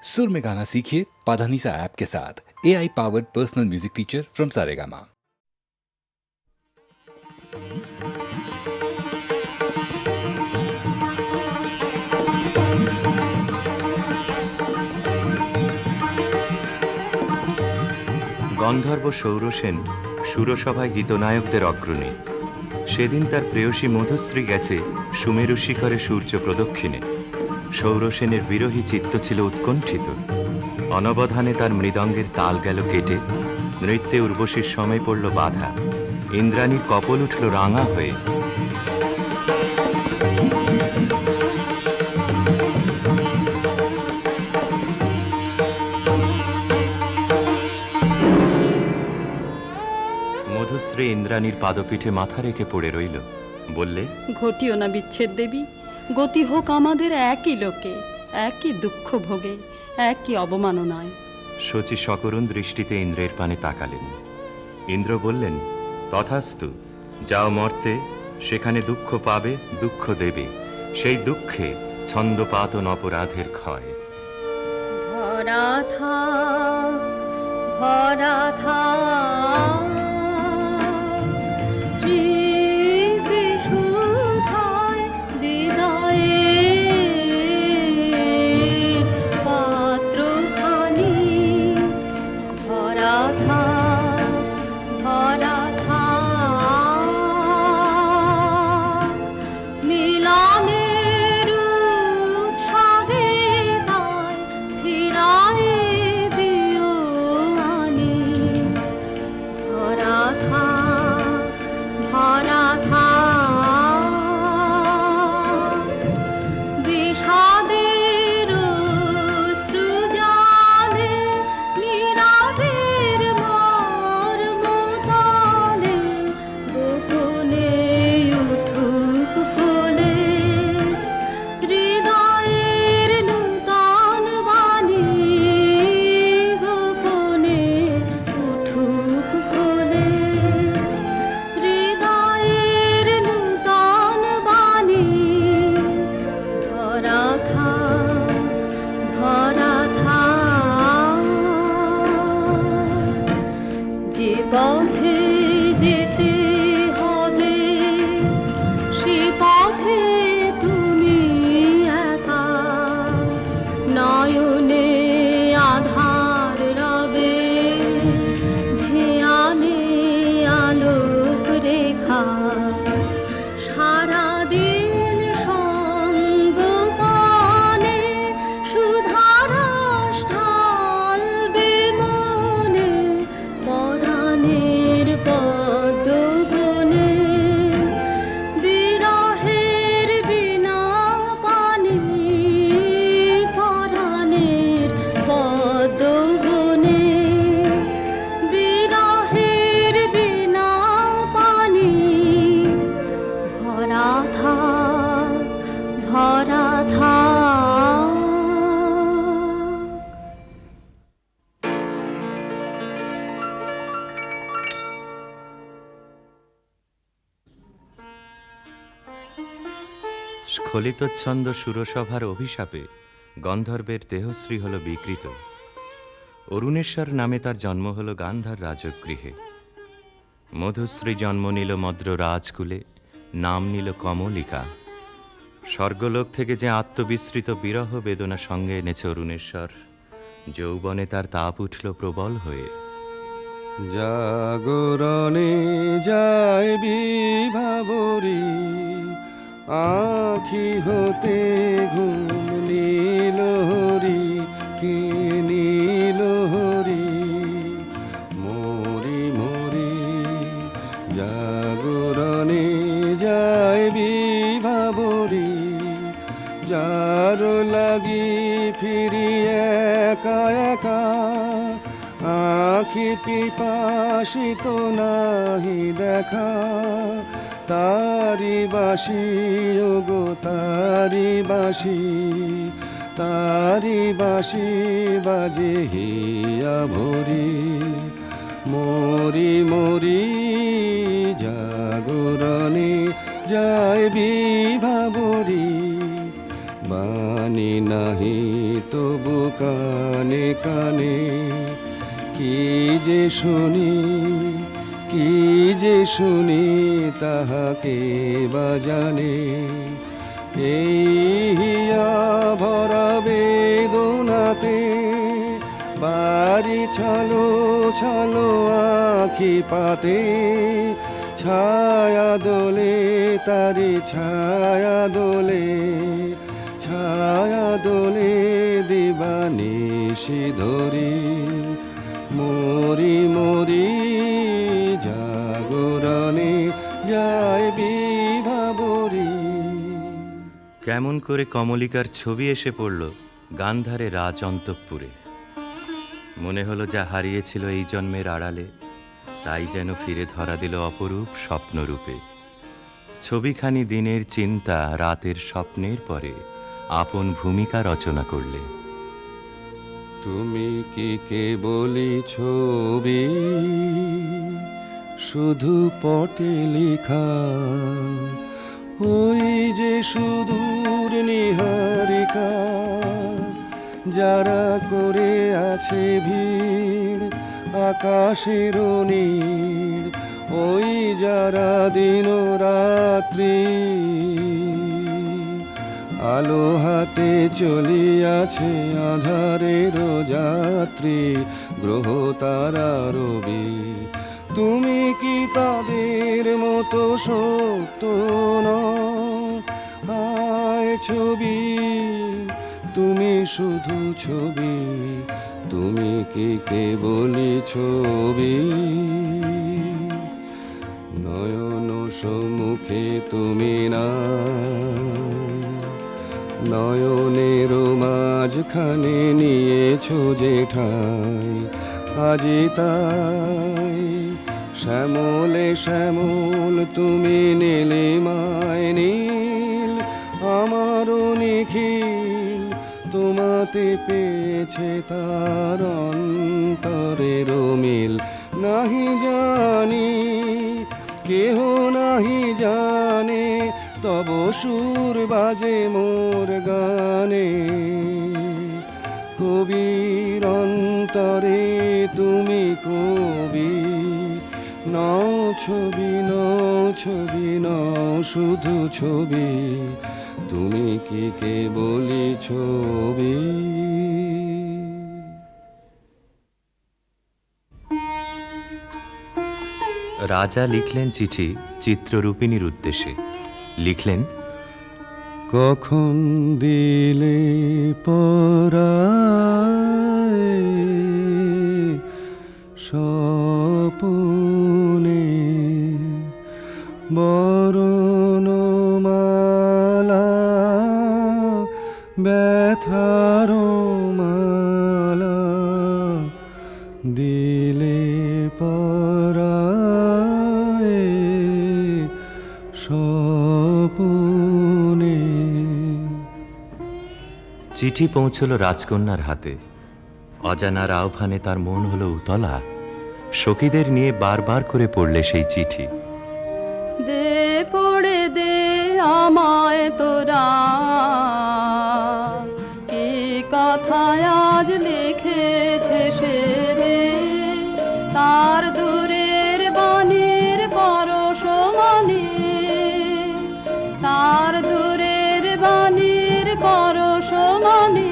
सुर में गाना सीखिए पाधानीसा ऐप के साथ। AI powered personal music teacher from Saregama. গন্ধর্ব সৌরসেন সুরসভায় গীতনায়কদের অগ্রণী। সেদিন তার প্রেয়সী মধুশ্রী গেছে সুমেরু শিখরে সূর্য প্রদক্ষিণে। সৌরসেনের বিরহী চিত্ত ছিল উৎকণ্ঠিত। অনবধানে তার মৃদঙ্গের তাল গেল কেটে। নৃত্যে উর্বশীর সময় পড়ল বাধা। ইন্দ্রাণীর কপল উঠল রাঙা হয়ে। মধুশ্রী ইন্দ্রাণীর পাদপীঠে মাথা রেখে পড়ে রইল। বললে, ঘটিও না বিচ্ছেদ দেবী, গতি হোক আমাদের একই লোকে, একই দুঃখ ভোগে, একই অবমাননায়। শচী সকরুণ দৃষ্টিতে ইন্দ্রের পানে তাকালেন। ইন্দ্র বললেন, তথাস্তু, যাও মর্তে, সেখানে দুঃখ পাবে, দুঃখ দেবে, সেই দুঃখে ছন্দপাতন অপরাধের ক্ষয়। ভরা থাক, ভরা থাক স্মৃতিসুধায় বিদায়ের পাত্রখানি। ভরা থাক, ভরা থাক মিলনের উৎসবে তাই ফিরায়ে দিও আনি। ভরা থাক, ভরা থাক বিষাদের সৃজনে নীরবের মর্মতলে গোপনে উঠুক ফলে হৃদয়ের নূতন বাণী। গোপনে উঠুক ফলে হৃদয়ের নূতন বাণী। ভরা থাক, ভরা থাক যে পথে যেতে হবে সে পথে তুমি একা। নয়নে আধার রবে, ধ্যানে আলোক রেখা। সারাদিন সঙ্গপানে সুধারস ঢালবে মনে। পরাণের পদ্মবনে বিরহের বিনা পানি। পরাণের পদ্মবনে বিরহের বিনা পানি। ভরা থাক, ভরা থাক। স্খলিতচ্ছন্দ সুরসভার অভিশাপে গন্ধর্বের দেহশ্রী হল বিকৃত। অরুণেশ্বর নামে তার জন্ম হল গান্ধার রাজগৃহে। মধুশ্রী জন্ম নিল মদ্র রাজকুলে, নাম নিল কমলিকা। স্বর্গলোক থেকে যে আত্মবিস্মৃত বিরহ বেদনা সঙ্গে এনেছে অরুণেশ্বর, যৌবনে তার তাপ উঠল প্রবল হয়ে। জাগরণে যায় বিভাবরী, আখি হতে ঘুম নীল হরি। কি নীল হরি মরি মরি। জাগরণে যায় বিভাবরী, যার লাগি ফিরি একা একা। আখি পিপাসিত নাহি দেখা, তারি বাসি ওগো তারি বাসি। তারি বাসি বাজে হিয়া ভরি। মরি মরি জাগরণে যায় বিভাবরী, বাণী নাহি তবু কানে কানে কি যে শুনি, কি যে শুনি তাহাকে বা জানে। এই হিয়া ভরা বেদনাতে বাড়ি ছলো ছলো আখি পাতে, ছায়া দোলে তারি ছায়া দোলে, ছায়া দোলে দিবানিশি ধরি, মরি মরি জাগরণে যায় বিভাবরী। কেমন করে কমলিকার ছবি এসে পড়ল গান্ধারে রাজ অন্তঃপুরে। মনে হলো যা হারিয়েছিল এই জন্মের আড়ালে, তাই যেন ফিরে ধরা দিল অপরূপ স্বপ্নরূপে। ছবিখানি দিনের চিন্তা রাতের স্বপ্নের পরে আপন ভূমিকা রচনা করলে। তুমি কি কেবলই ছবি, শুধু পটে লেখা, ওই যে সুদূর নিহারিকা, যারা করে আছে ভিড় আকাশের নীড়, ওই যারা দিন রাত্রি আলো হাতে চলিয়াছে আধারের যাত্রী, গ্রহ তারা রবি। তুমি কি তাদের মতো সত্য নও? আয় ছবি, তুমি শুধু ছবি, তুমি কি কেবলই ছবি। নয়ন সম্মুখে তুমি না, নয়নের মাঝখানে নিয়েছো যে ঠাই, আজি তাই শ্যামলে শ্যামল তুমি নীলিমায় নীল, আমারও নিখিল তোমাতে পেয়েছে তার অন্তরের মিল। নাহি জানি কেহ নাহি জানে, তব সুর বাজে মোর গানে। কবির অন্তরে তুমি কবি, নও ছবি নও ছবি নও শুধু ছবি, তুমি কি কেবলই ছবি। রাজা লিখলেন চিঠি চিত্ররূপিণীর উদ্দেশ্যে। লিখলেন, কখন দিলে পরায় স্বপনে বরণমালা, ব্যথার মালা দিলে পরায় স্বপনে। চিঠি পৌঁছল রাজকন্যার হাতে। অজানার আহ্বানে তার মন হলো উতলা। সখীদের নিয়ে বারবার করে পড়লে সেই চিঠি। দে পড়ে দে আমায় তোরা, কি কথায় আজ লিখেছে সে রে, তার দূরের বাণীর পরশ মানে, তার দূরের বাণীর পরশ মানে,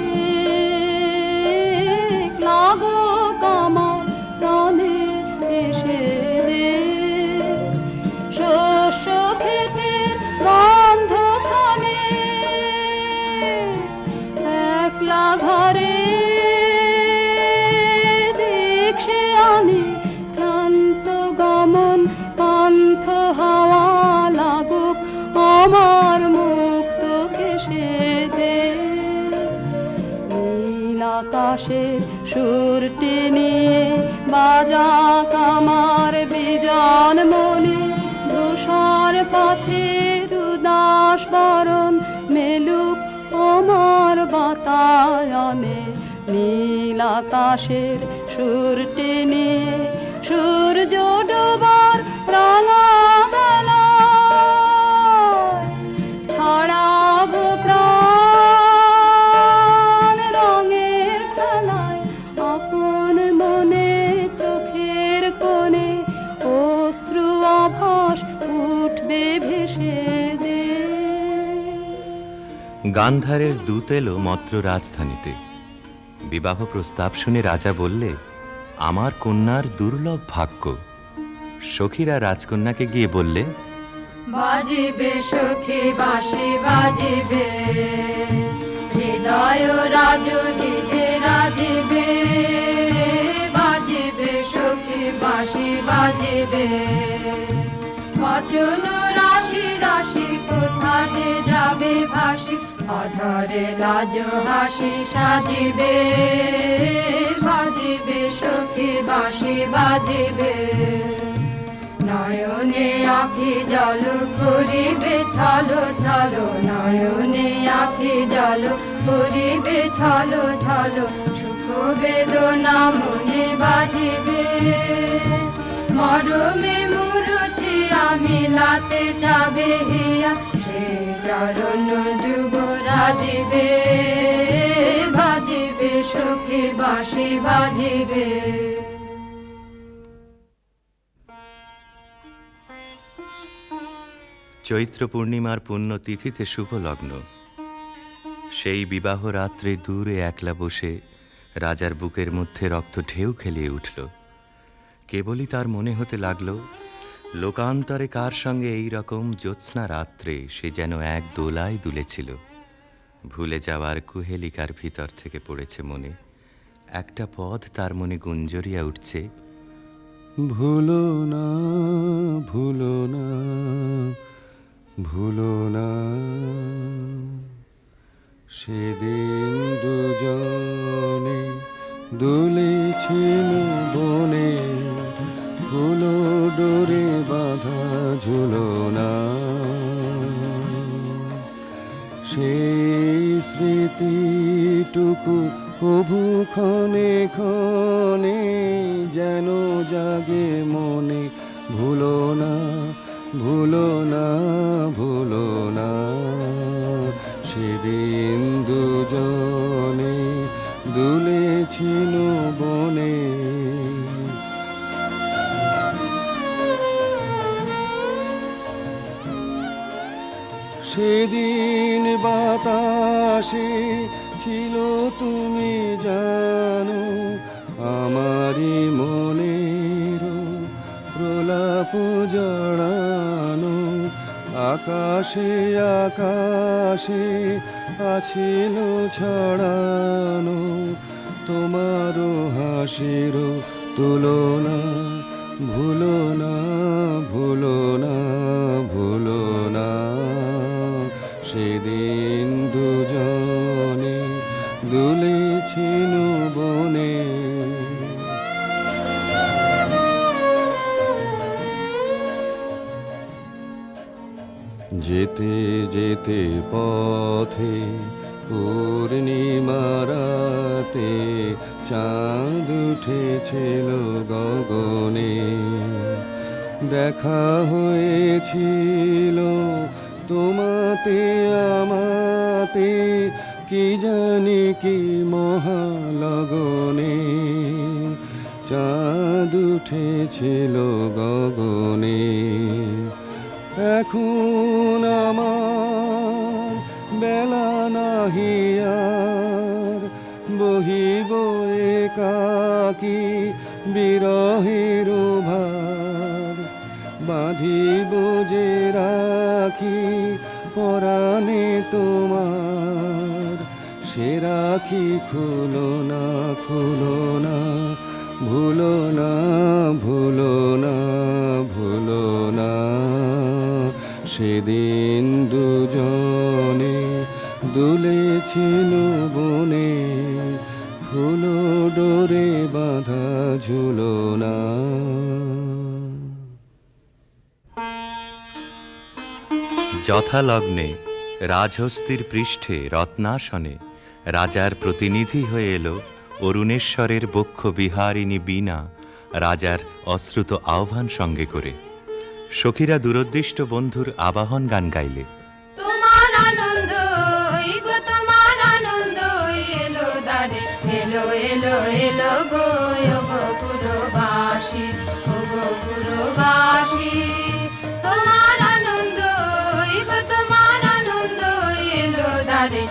লাগো কামার প্রাণে এসে রে। শস্য খেতে গন্ধ খানে, একলা ঘরে দেখছে আনে, ক্লান্ত গমন পান্থ হাওয়া লাগুক আমার মুক্ত কেশে দে। নীল আকাশের সুরটি নিয়ে বাজা কামার বিজন মনে, ধূসর পথের উদাস বরণ মেলুক আমার বাতায়নে। নীল আকাশের সুরটি নিয়ে সূর্য ডোবার রাঙা বেলায় ছড়াবো প্রাণ রঙের গান্ধারের দূত এলো মদ্র রাজধানীতে। বিবাহ প্রস্তাব শুনে রাজা বললে, আমার কন্যার দুর্লভ ভাগ্য। সখীরা রাজকন্যাকে গিয়ে বললে, বাজিবে সখী বাঁশি বাজিবে, হৃদয় রাজনীতে রাজিবে। বাজিবে সখী বাঁশি বাজিবে, বচন রাশি রাশি কোথা যে যাবে ভাসি, অধরে লাজ হাসি সাজিবে। বাজিবে সখী বাঁশি বাজিবে, নয়নে আখি জল করিবে ছলো ছলো, নয়নে আখি জল করিবে ছলো ছলো। সুখ বেদনা মনে বাজিবে, মরমে মুরুছি আমি লাতে যাবে হিয়া, সে চরণ যুগ রাজিবে। বাজিবে সখী বাঁশি বাজিবে। চৈত্র পূর্ণিমার পুণ্য তিথিতে শুভ লগ্ন। সেই বিবাহ রাত্রে দূরে একলা বসে রাজার বুকের মধ্যে রক্ত ঢেউ খেলিয়ে উঠল। কেবলই তার মনে হতে লাগলো, লোকান্তরে কার সঙ্গে এই রকম জ্যোৎস্না রাত্রে সে যেন এক দোলায় দুলেছিল। ভুলে যাওয়ার কুহেলিকার ভিতর থেকে পড়েছে মনে, একটা পদ তার মনে গুঞ্জরিয়া উঠছে, ভুলো না ভুলো না ভুলো না, সেদিন দুজনে দুলেছিল বনে, ফুলো ডোরে বাঁধা ঝুলনা। সেই স্মৃতিটুকু কভু ক্ষণে ক্ষণে যেন জাগে মনে, ভুলো না ভুলো না ভুলো না, সেদিন দুজনে দুলেছিল বনে। সেদিন বাতাসে ছিল তুমি জানো, আমারই মনের প্রলাপ জড়ানো। আকাশে আকাশে আছিল ছড়ানো, তোমারও হাসির তুলনা। ভুলো না ভুলো না ভুলো না, সেদিন দুজনে দুলেছিল বনে। যেতে যেতে পথে পূর্ণিমা রাতে চাঁদ উঠেছিল গগনে। দেখা হয়েছিল তোমাতে আমাতে, কি জানি কি মহালগনে। চাঁদ উঠেছিল গগনে, এখন আমার বেলা নাহি আর, বহিব একাকী বিরহের ভার। বাঁধিব যে রাখি পরাণে তোমার, সে রাখি খুলো না খুলো না, ভুলো না ভুলো না ভুলো না, সেদিন দুজনে দুলেছিল বনে, ফুলো ডোরে বাঁধা ঝুলনা। যথালগ্নে রাজহস্তির পৃষ্ঠে রত্নাসনে রাজার প্রতিনিধি হয়ে এলো অরুণেশ্বরের বক্ষ বিহারিণী বীণা, রাজার অশ্রুত আহ্বান সঙ্গে করে। সখীরা দূরদৃষ্ট বন্ধুর আবাহন গান গাইলে, তোমার আনন্দ গো তোমার আনন্দ এলো দারে, এলো এলো এলো গো পুরবাসী, গো পুরবাসী। তোমার আনন্দ গো তোমার আনন্দ এলো দারে,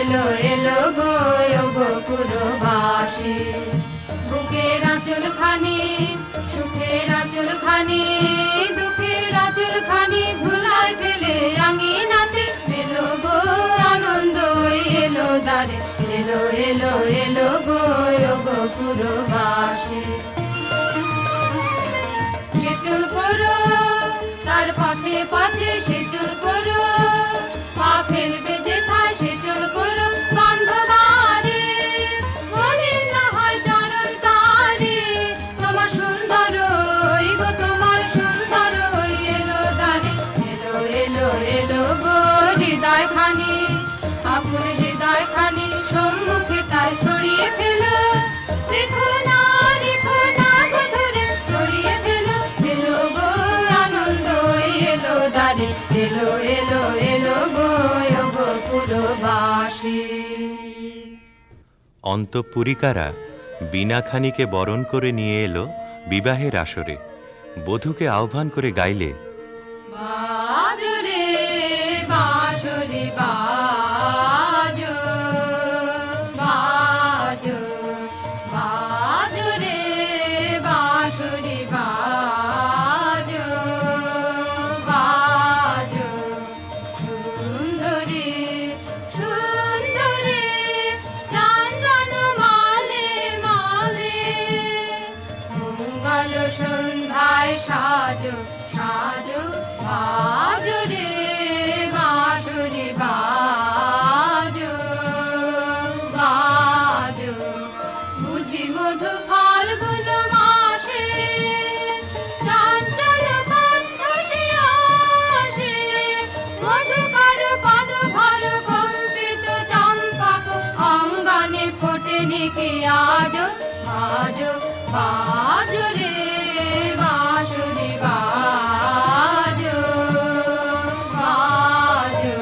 এলো এলো গো পুরবাসী। বুকের আঁচল খানি সুখের আঁচল খানি দুঃখের আঁচল খানি ধুলায় ফেলে আঙিনাতে এলো গো আনন্দ এলো দ্বারে এলো এলো এলো গো পুরবাসী। সেচুর করো তার পথে পথে সেচুর করো পা ফেলবে যেথায় সেচুর করো গন্ধ বাড়ে মলিন না হয় চরণ তারে তোমার সুন্দর গো তোমার সুন্দর এলো দ্বারে এলো এলো এলো গো হৃদয় খানি আকুল হৃদয় খানি সম্মুখে তার ছড়িয়ে ফেলো দেখো না গো ধরে ছড়িয়ে ফেলো এলো গো আনন্দ এলো দ্বারে এলো এলো এলো গো পুরবাসী। অন্তঃপুরিকারা বীণাখানিকে বরণ করে নিয়ে এলো বিবাহের আসরে। বধূকে আহ্বান করে গাইলে, বাজো রে বাঁশরি বাজো বাজো বাজো রে বাঁশরি বাজো বাজো সুন্দরী সুন্দরী চন্দন মালে মালে মঙ্গল সন্ধ্যায় সাজো সাজো বাজো রে বাঁশরি বাজো বাজো বুঝি মধু ফাল্গুন মাসে চঞ্চল কণ্ঠ সে আসে মধুকর পদ ভর কম্পিত চম্পক অঙ্গনে ফোটে নিকে আজো বাজো বাজো রে বাঁশরি বাজো বাজো।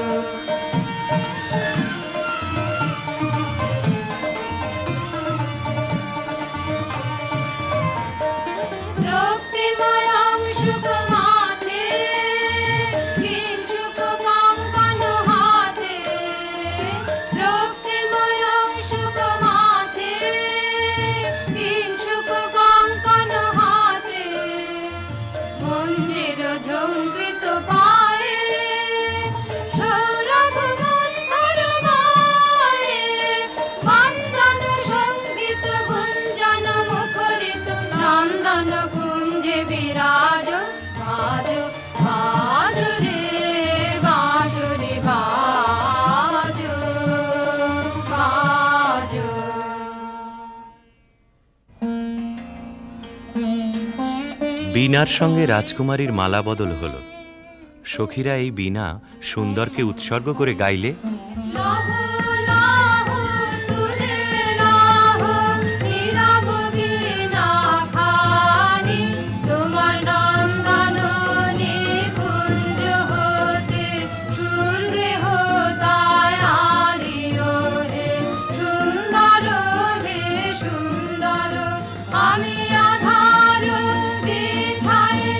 রক্তিময় অংশুক মাথে কিঞ্চুক কঙ্কণ হাতে রক্তিময় অংশুক মাথে কিঞ্চুক কঙ্কণ হাতে মঞ্জির ঝঙ্কৃত পায়ে সৌরভ মন্থর মায়ে বন্দন সঙ্গীত গুঞ্জন মুখরিত নন্দন কুঞ্জে বিরাজ বাজো বাজো রে বাঁশরি বাজো বাজো। বীণার সঙ্গে রাজকুমারীর মালা বদল হল। সখীরা এই বীণা সুন্দরকে উৎসর্গ করে গাইলে, লাহো লাহো তুলে লাহো নীরব বীণা খানি তোমার নন্দন নিকুঞ্জ হতে সুরদেহ তাই আলিও হে সুন্দর আমি আধার বিছায়ে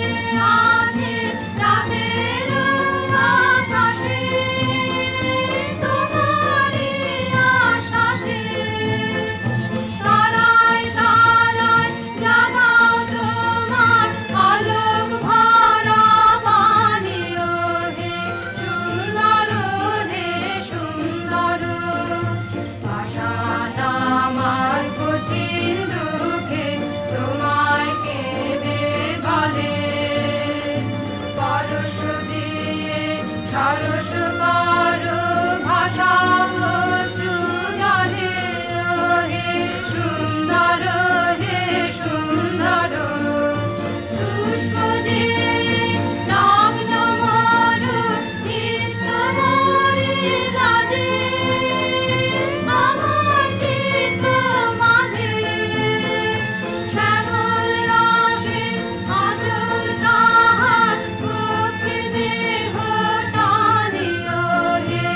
আছে রাতের আকাশে তোমারই আশ্বাসে তারায় তারায় জাগাও তোমার আলোক ভরা বাণীও হে সুন্দর পাষাণ আমার কঠিন দুঃখে তোমায় কেঁদে বলে পরশ দিয়ে সরস করো ভাষা অশ্রু জলে হে সুন্দর শুষ্ক যে নগ্ন মরু নিত্য মরি লাজে আমার চিত্ত মাঝে শ্যামল রসে আঁচল তাহার কক্ষে দেহ টানিও হে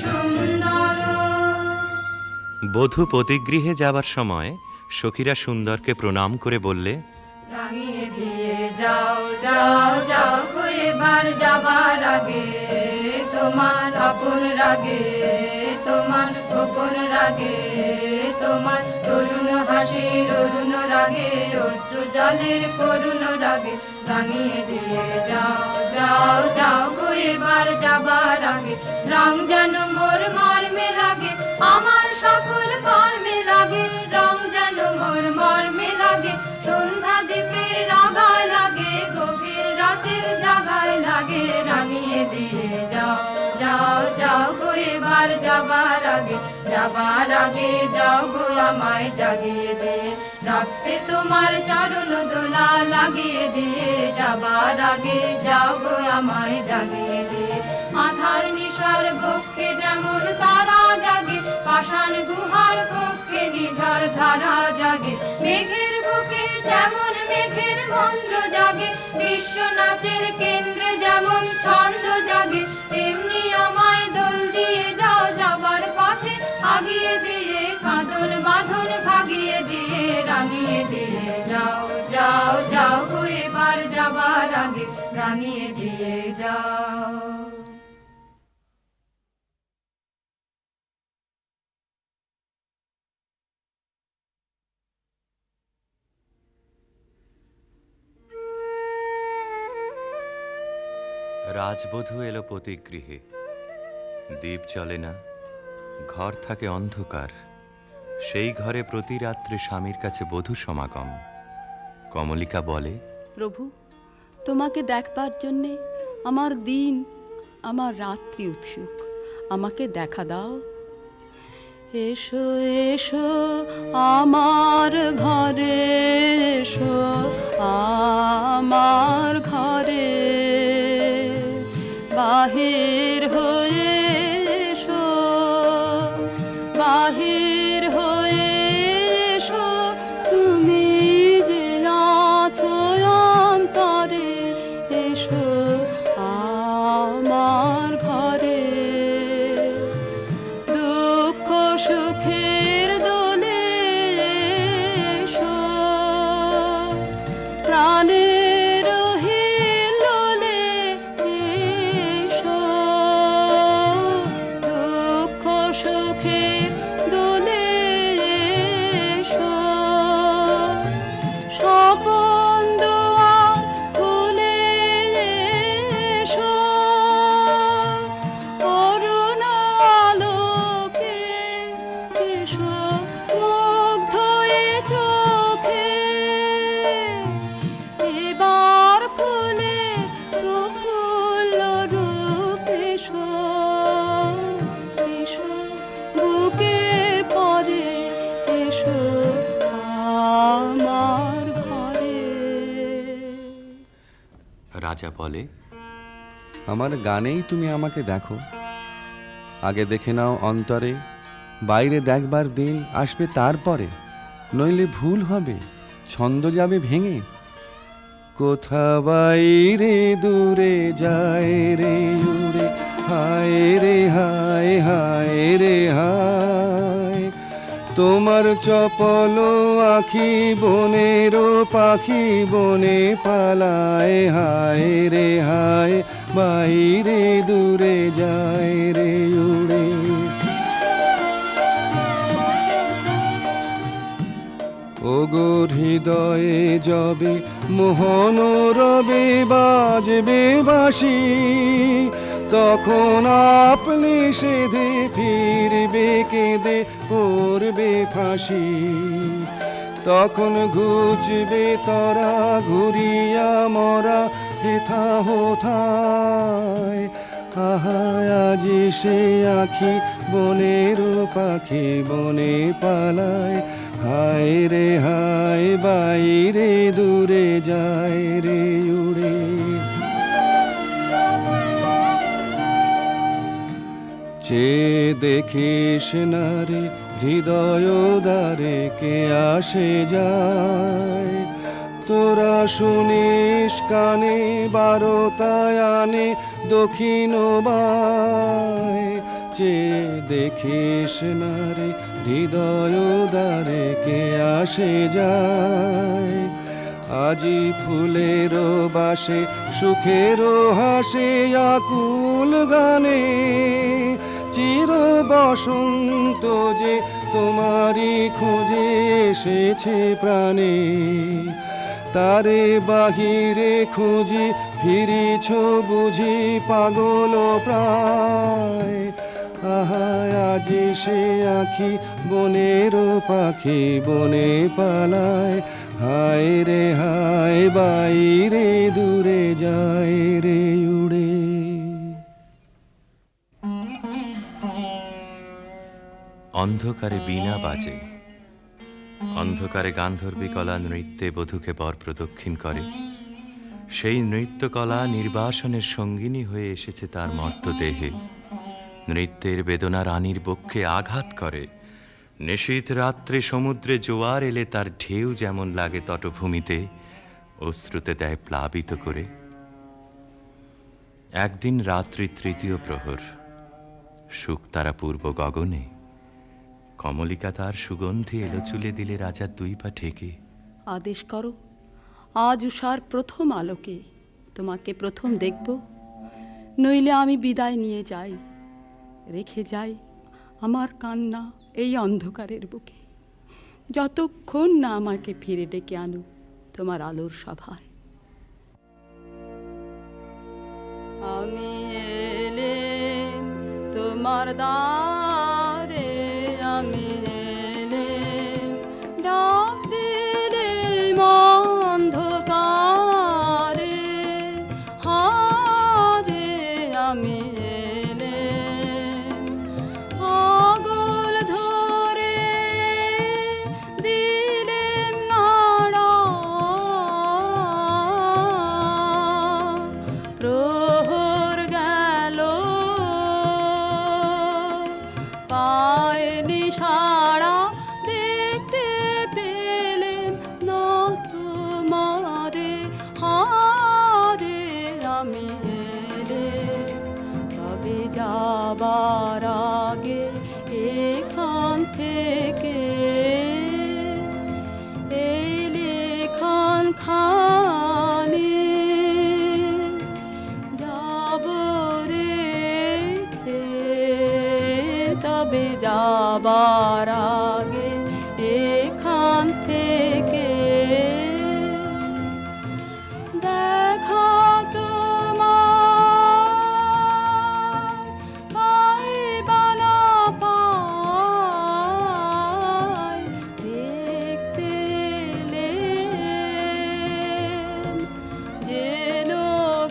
সুন্দর। বধূ পতিগৃহে যাবার সময় সখীরা সুন্দরকে প্রণাম করে বললে, রাঙিয়ে দিয়ে যাও যাও যাও গো এবার যাবার আগে তো তোমার আপন রাগে, তোমার গোপন রাগে, তোমার তরুণ হাসির অরুণ রাগে, অশ্রু জলের করুণ রাগে রাঙিয়ে দিয়ে যাও, যাও, যাও গো এবার যাবার আগে। রং যেন মোর মর্মে লাগে, আমার সকল কর্মে লাগে, রং যেন মোর মর্মে লাগে, সন্ধ্যা দ্বীপের আগায় লাগে, গভীর রাতের জাগায় লাগে, রাঙিয়ে দিয়ে যাও, যাও, যাও গো এবার যাবার আগে, যাবার আগে যাও গো আমায় জাগিয়ে দিয়ে, রাখতে তোমার চরণ দোলা লাগিয়ে দিয়ে, যাবার আগে যাও গো আমায় জাগিয়ে দিয়ে। আধার নিশার বক্ষে যেমন তারা জাগে, পাষাণ গুহার কক্ষে নিঝড় ধারা জাগে, মেঘের বুকে যেমন মেঘের মন্ত্র জাগে, বিশ্ব নাচের কেন্দ্রে যেমন ছন্দ জাগে, তেমনি আমায় দোল দিয়ে যাও যাবার পথে আগিয়ে দিয়ে, কাঁদন বাঁধন ভাগিয়ে দিয়ে, রাঙিয়ে দিয়ে যাও, যাও, যাও গো এবার যাবার আগে, রাঙিয়ে দিয়ে যাও। রাজবধূ এলো পতিগৃহে, দীপ জ্বলে না, ঘর থাকে অন্ধকার। সেই ঘরে প্রতি রাত্রে স্বামীর কাছে বধূ সমাগম। কমলিকা বলে, প্রভু, তোমাকে দেখবার জন্যে আমার দিন আমার রাত্রি উৎসুক, আমাকে দেখা দাও। এসো এসো আমার ঘরে, এসো আমার ঘরে, বাহির হয়ে এসো, বাহির হয়ে এসো, তুমি যে আছো অন্তরে, এসো আমার ঘরে। দুঃখ সুখের দোলে এসো, প্রাণের হিল্লোলে এসো, দুঃখ সুখের দোলে এসো, স্বপন দুয়ার খুলে এসো, অরুণ আলোকে এসো, মুগ্ধ এ চোখে, এবার ফুলে প্রফুল্ল রূপ এসো, এসো বুকের পরে, এসো আমার ঘরে। রাজা বলে, আমার গানেই তুমি আমাকে দেখো, আগে দেখে নাও অন্তরে, বাইরে দেখবার দিন আসবে তারপরে, নইলে ভুল হবে, ছন্দ যাবে ভেঙে। কোথা বাইরে দূরে যায় রে উড়ে, হায় রে হায়, হায় রে হায়, তোমার চপল আখি বনেরও পাখি বনে পালায়, হায় রে হায়, বাইরে দূরে যায় রে উড়ে। ওগো হৃদয়ে যবে মোহন রবে বাজবে বাঁশি, তখন আপনি সেধে ফিরবে কেঁদে পড়বে ফাঁসি, তখন ঘুচবে তরা ঘুরিয়া মরা হেথা হোথায়, আহা আজি সে আখি বনের পাখি বনে পালায়, হায় রে হায়, বাইরে দূরে যায় রে উড়ে। চেয়ে দেখিস না রে হৃদয় দ্বারে কে আসে যায়, তোরা শুনিস কানে বারোটায় আনে দক্ষিণ বায়, চেয়ে দেখিস না রে হৃদয় দ্বারে কে আসে যায়, আজি ফুলেরও বাসে সুখেরও হাসে আকুল ফুল গানে, চির বসন্ত যে তোমারই খোঁজে এসেছে প্রাণে। তারে বাহিরে খুঁজি ফিরিছ বুঝি পাগল প্রায়। আহা আজি সে আখি বনের পাখি বনে পালায়। হায় রে হায় বাইরে দূরে যায় রে উড়ে। অন্ধকারে বীণা বাজে, অন্ধকারে গান্ধর্বী কলা নৃত্যে বধূকে বর প্রদক্ষিণ করে। সেই নৃত্যকলা নির্বাসনের সঙ্গিনী হয়ে এসেছে তার মর্তদেহে। নৃত্যের বেদনা রানীর বক্ষে আঘাত করে। নিশীথ রাত্রে সমুদ্রে জোয়ার এলে তার ঢেউ যেমন লাগে তটভূমিতে, অশ্রুতে দেয় প্লাবিত করে। একদিন রাত্রি তৃতীয় প্রহর, শুকতারা পূর্ব গগনে, কমলিকা তার সুগন্ধি এলো চুলে দিলে রাজার দুই পা ঠেকে। আদেশ করো, আজ উষার প্রথম আলোকে তোমাকে প্রথম দেখব, নইলে আমি বিদায় নিয়ে যাই, রেখে যাই আমার কান্না এই অন্ধকারের বুকে, যতক্ষণ না আমাকে ফিরে ডেকে আনো তোমার আলোর সভায়। আমি এলেম তোমার দ্বারে, আমি এলেম ডাক দিলেম অন্ধকারে, হারে আমি এলেম পাগল ধরে দিলেম নাড়া। প্রহর গেল পায়নি সাড়া, দেখতে পেলেম না তোমারে, হারে আমি এলেম তবে যাবার আগে এখান থেকে এই লেখান খানি যাব রেখে, তবে যাবার আগে এখান থেকে দেখা তোমার পাইবা না পাই, দেখতে এলেম যেন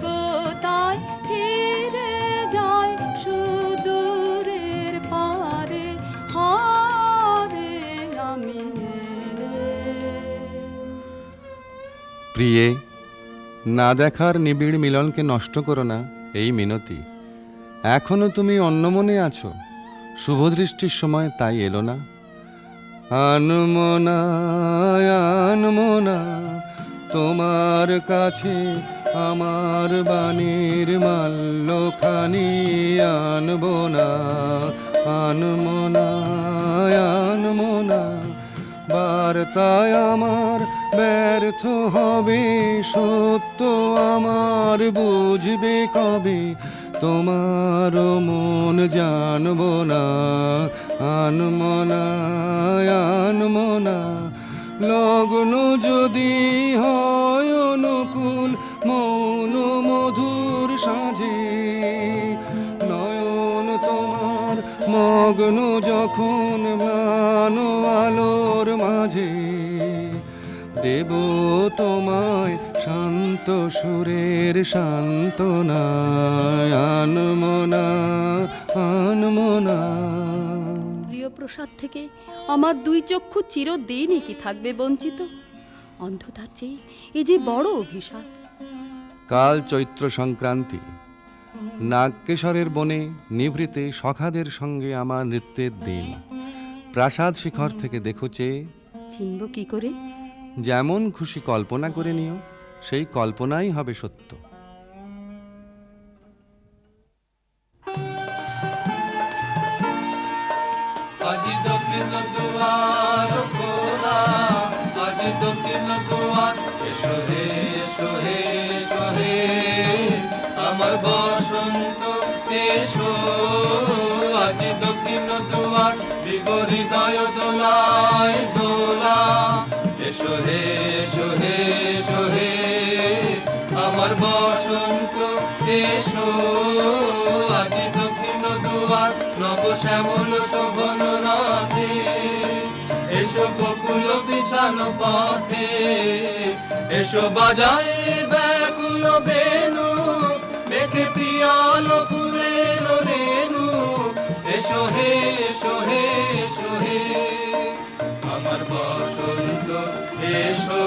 গো তাই ফিরে যায় সুদূরের পারে, হারে আমি এলেম। প্রিয়ে, না দেখার নিবিড় মিলনকে নষ্ট করো না এই মিনতি। এখনো তুমি অন্যমনে আছো, শুভদৃষ্টির সময় তাই এলো না। আনমনা আনমনা তোমার কাছে আমার বাণীর মাল্যখানি আনবো না। আনমনা আনমনা বার্তায় আমার ব্যর্থ হবে, সত্য আমার বুঝবে কবে, তোমার মন জানবো না। আনমনা আনমনা লগ্ন যদি হয় অনুকূল মৌন মধুর সাজে, নয়ন তোমার মগ্ন যখন ম্লান আলোর মাঝে, দেব তোমায় শান্ত সুরের সান্ত্বনা। আনমনা আনমনা। প্রিয় প্রসাদ থেকে আমার দুই চক্ষু চিরদিনই কি থাকবে বঞ্চিত? অন্ধতার চেয়ে এ যে বড় অভিশাপ। কাল চৈত্র সংক্রান্তি, নাগকেশরের বনে নিভৃতে সখাদের সঙ্গে আমার নৃত্যের দিন। প্রাসাদ শিখর থেকে দেখো চেয়ে, চিনব কি করে? যেমন খুশি কল্পনা করে নিও, সেই কল্পনাই হবে সত্য। আজি দক্ষিণ দুয়ার খোলা, আজি দক্ষিণ দুয়ার, এসো হে এসো হে এসো হে, আমার বসন্ত দিব হৃদয় দোলায় দোলা। এসো হে এসো হে এসো হে আমার বসন্ত এসো, আজি দক্ষিণ দুয়ার নব শ্যামল শোভন রাধে। এসো বকুল বিছানো পথে, এসো বাজায় ব্যাকুল বেনু, মেঘে পিয়াল ফুলের রেণু। এসো হে এসো হে এসো হে আমার বসন্ত এসো,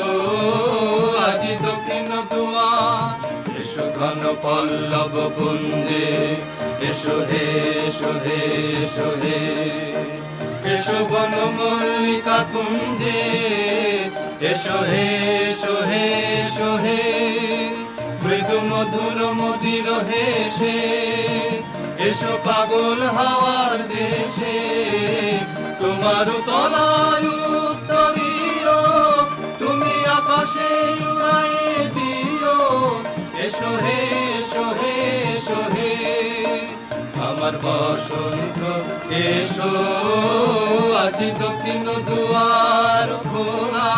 আজি দক্ষিণ দুয়ার। এসো ঘন পল্লব কুঞ্জে, এসো হে এসো হে এসো হে এসো বন মল্লিকা কুঞ্জে, এসো হে এসো হে এসো হে মৃদু মধুর মদির হেসে। এসো পাগল হাওয়ার দেশে, তোমার তলায় উত্তরীয়, তুমি আকাশে উড়ায়ে দিও। এসো হে এসো হে এসো হে আমার বসন্ত এসো, আজি দক্ষিণ দুয়ার খোলা,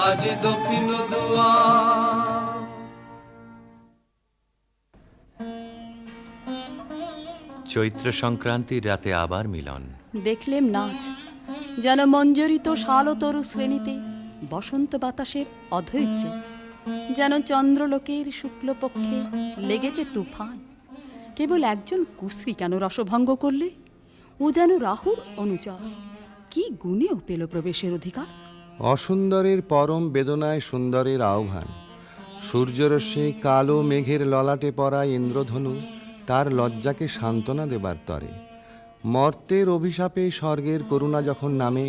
আজি দক্ষিণ দুয়ার। চৈত্র সংক্রান্তির রাতে আবার মিলন। দেখলেম নাচ, যেন মঞ্জরিত শালতরু শ্রেণীতে বসন্ত বাতাসের অধৈর্য, যেন চন্দ্রলোকের শুক্লপক্ষে লেগেছে তুফান। কেবল একজন কুশ্রী কেন রসভঙ্গ করলে? ও যেন রাহুর অনুচর, কি গুণেও পেল প্রবেশের অধিকার। অসুন্দরের পরম বেদনায় সুন্দরের আহ্বান। সূর্যরশ্মি কালো মেঘের ললাটে পড়া ইন্দ্রধনু তার লজ্জাকে সান্ত্বনা দেবার তরে। মর্তের অভিশাপে স্বর্গের করুণা যখন নামে,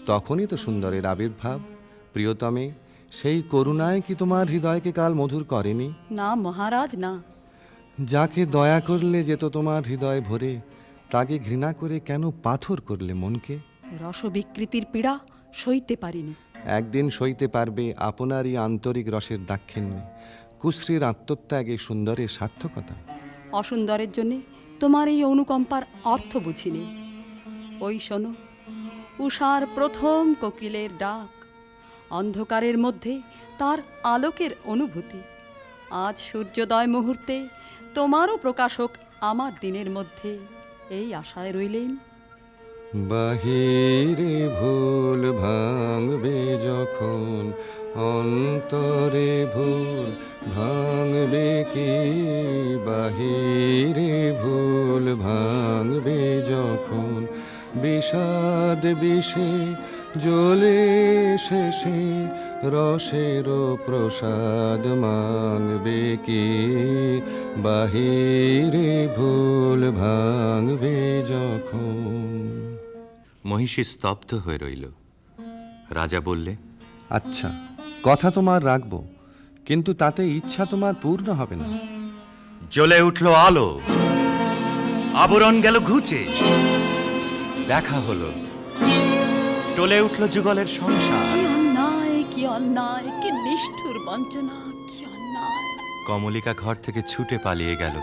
তখনই তো সুন্দরের আবির্ভাব। প্রিয়তমে, সেই করুণায় কি তোমার হৃদয়কে কাল মধুর করেনি? না মহারাজ না। যাকে দয়া করলে যেত তোমার হৃদয় ভরে, তাকে ঘৃণা করে কেন পাথর করলে মনকে? রসবিকৃতির পীড়া সইতে পারিনি। একদিন সইতে পারবে আপনারই আন্তরিক রসের দাক্ষিণ্যে, কুশ্রীর আত্মত্যাগে সুন্দরের সার্থকতা। অসুন্দরের জন্যে তোমার এই অনুকম্পার অর্থ বুঝিনি। ওই শোনো, উষার প্রথম কোকিলের ডাক, অন্ধকারের মধ্যে তার আলোকের অনুভূতি। আজ সূর্যোদয় মুহূর্তে তোমারও প্রকাশক আমার দিনের মধ্যে, এই আশায় রইলেন। বাহিরে ভুল ভাঙবে যখন, অন্তরে ভুল ভাঙবে কি? বাহিরে ভুল ভাঙবে যখন, বিষাদ বিষে জ্বলে শেষে রসের প্রসাদ মাংবে কি? বাহিরে ভুল ভাঙবে যখন। মহিষী স্তব্ধ হয়ে রইল। রাজা বললে, আচ্ছা, কথা তোমার রাখবো, কিন্তু তাতে ইচ্ছা তোমার পূর্ণ হবে না। জ্বলে উঠল আলো, আবরণ গেল ঘুচে, দেখা হলো, টলে উঠল যুগলের সংসার। কি অন্যায়, কি অন্যায়, কি নিষ্ঠুর বঞ্চনা, কি অন্যায়। কমলিকা ঘর থেকে ছুটে পালিয়ে গেল।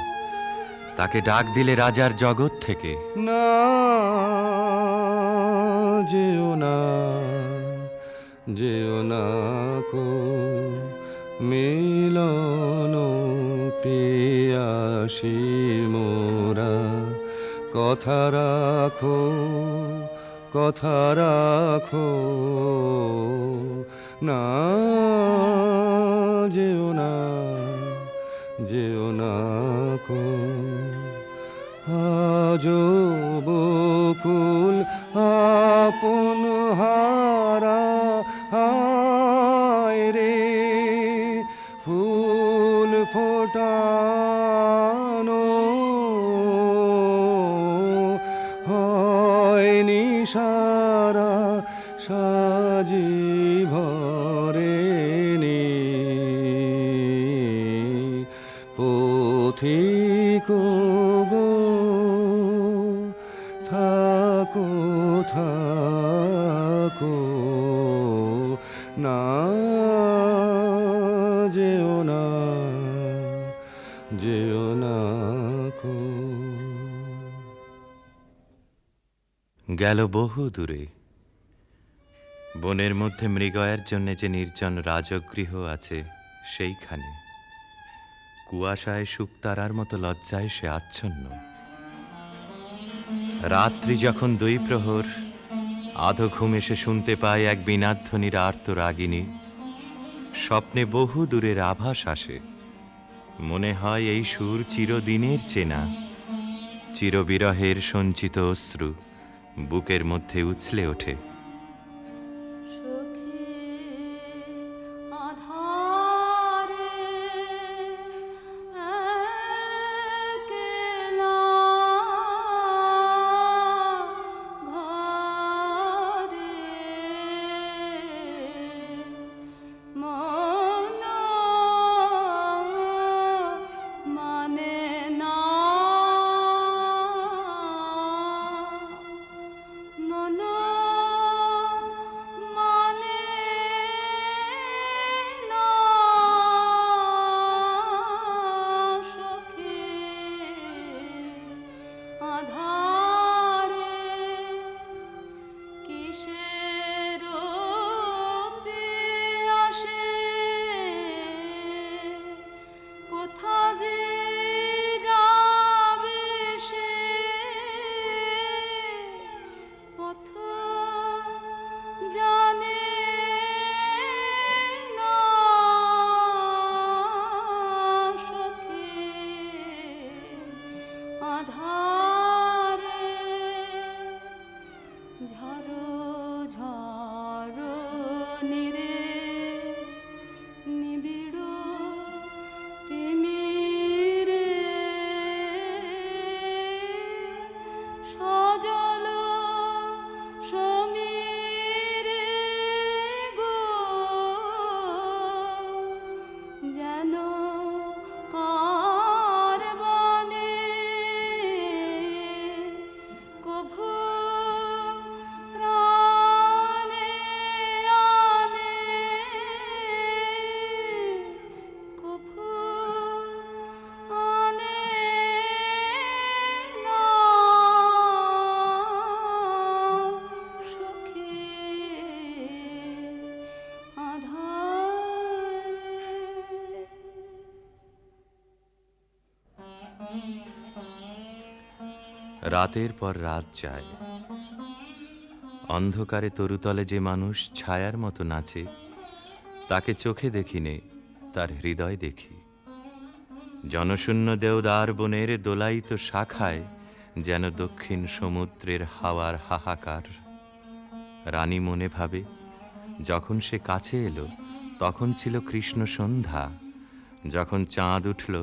তাকে ডাক দিলে রাজার জগৎ থেকে, না যেও না, যেও না কো মিলন পিয়াসী মোরা। কথা রাখো, কথা রাখো, না যেও না, যেও না কো। আজো বকুল আপন হারা, হায় রে ফুল ফোটানো হয়নি সারা, সাজি ভরেনি পথিক গো, থাকো থাকো, না যেও না, যেও না কো। গেল বহু দূরে। বনের মধ্যে মৃগয়ের জন্য যে নির্জন রাজগৃহ আছে সেইখানে কুয়াশায় শুকতারার মতো লজ্জায় সে আচ্ছন্ন। রাত্রি যখন 2 প্রহর, আধো ঘুম এসে শুনতে পায় এক বীণাধ্বনির আর্ত রাগিনী। স্বপ্নে বহু দূরের আভাস আসে, মনে হয় এই সুর চিরদিনের চেনা। চিরবিরহের সঞ্চিত অশ্রু বুকের মধ্যে উছলে ওঠে। সখী আধারে একলা ঘরে মন মানে না, মন মানে না সখী আধারে কিসের আসে, কোথা যে যাবে সে পথ জানে না সখী আধারে ঝড়ো ঝড়ো নিরে নিবিড় তিমিরে সজল সমীরে গো যেন কার বনে কভু প্রাণে আনে, কভু আনে না সখী আধারে। রাতের পর রাত যায়, অন্ধকারে তরুতলে যে মানুষ ছায়ার মতো নাচে, তাকে চোখে দেখিনে, তার হৃদয় দেখি। জনশূন্য দেওদার বনের দোলায়িত শাখায় যেন দক্ষিণ সমুদ্রের হাওয়ার হাহাকার। রানী মনে ভাবে, যখন সে কাছে এলো তখন ছিল কৃষ্ণ সন্ধ্যা, যখন চাঁদ উঠল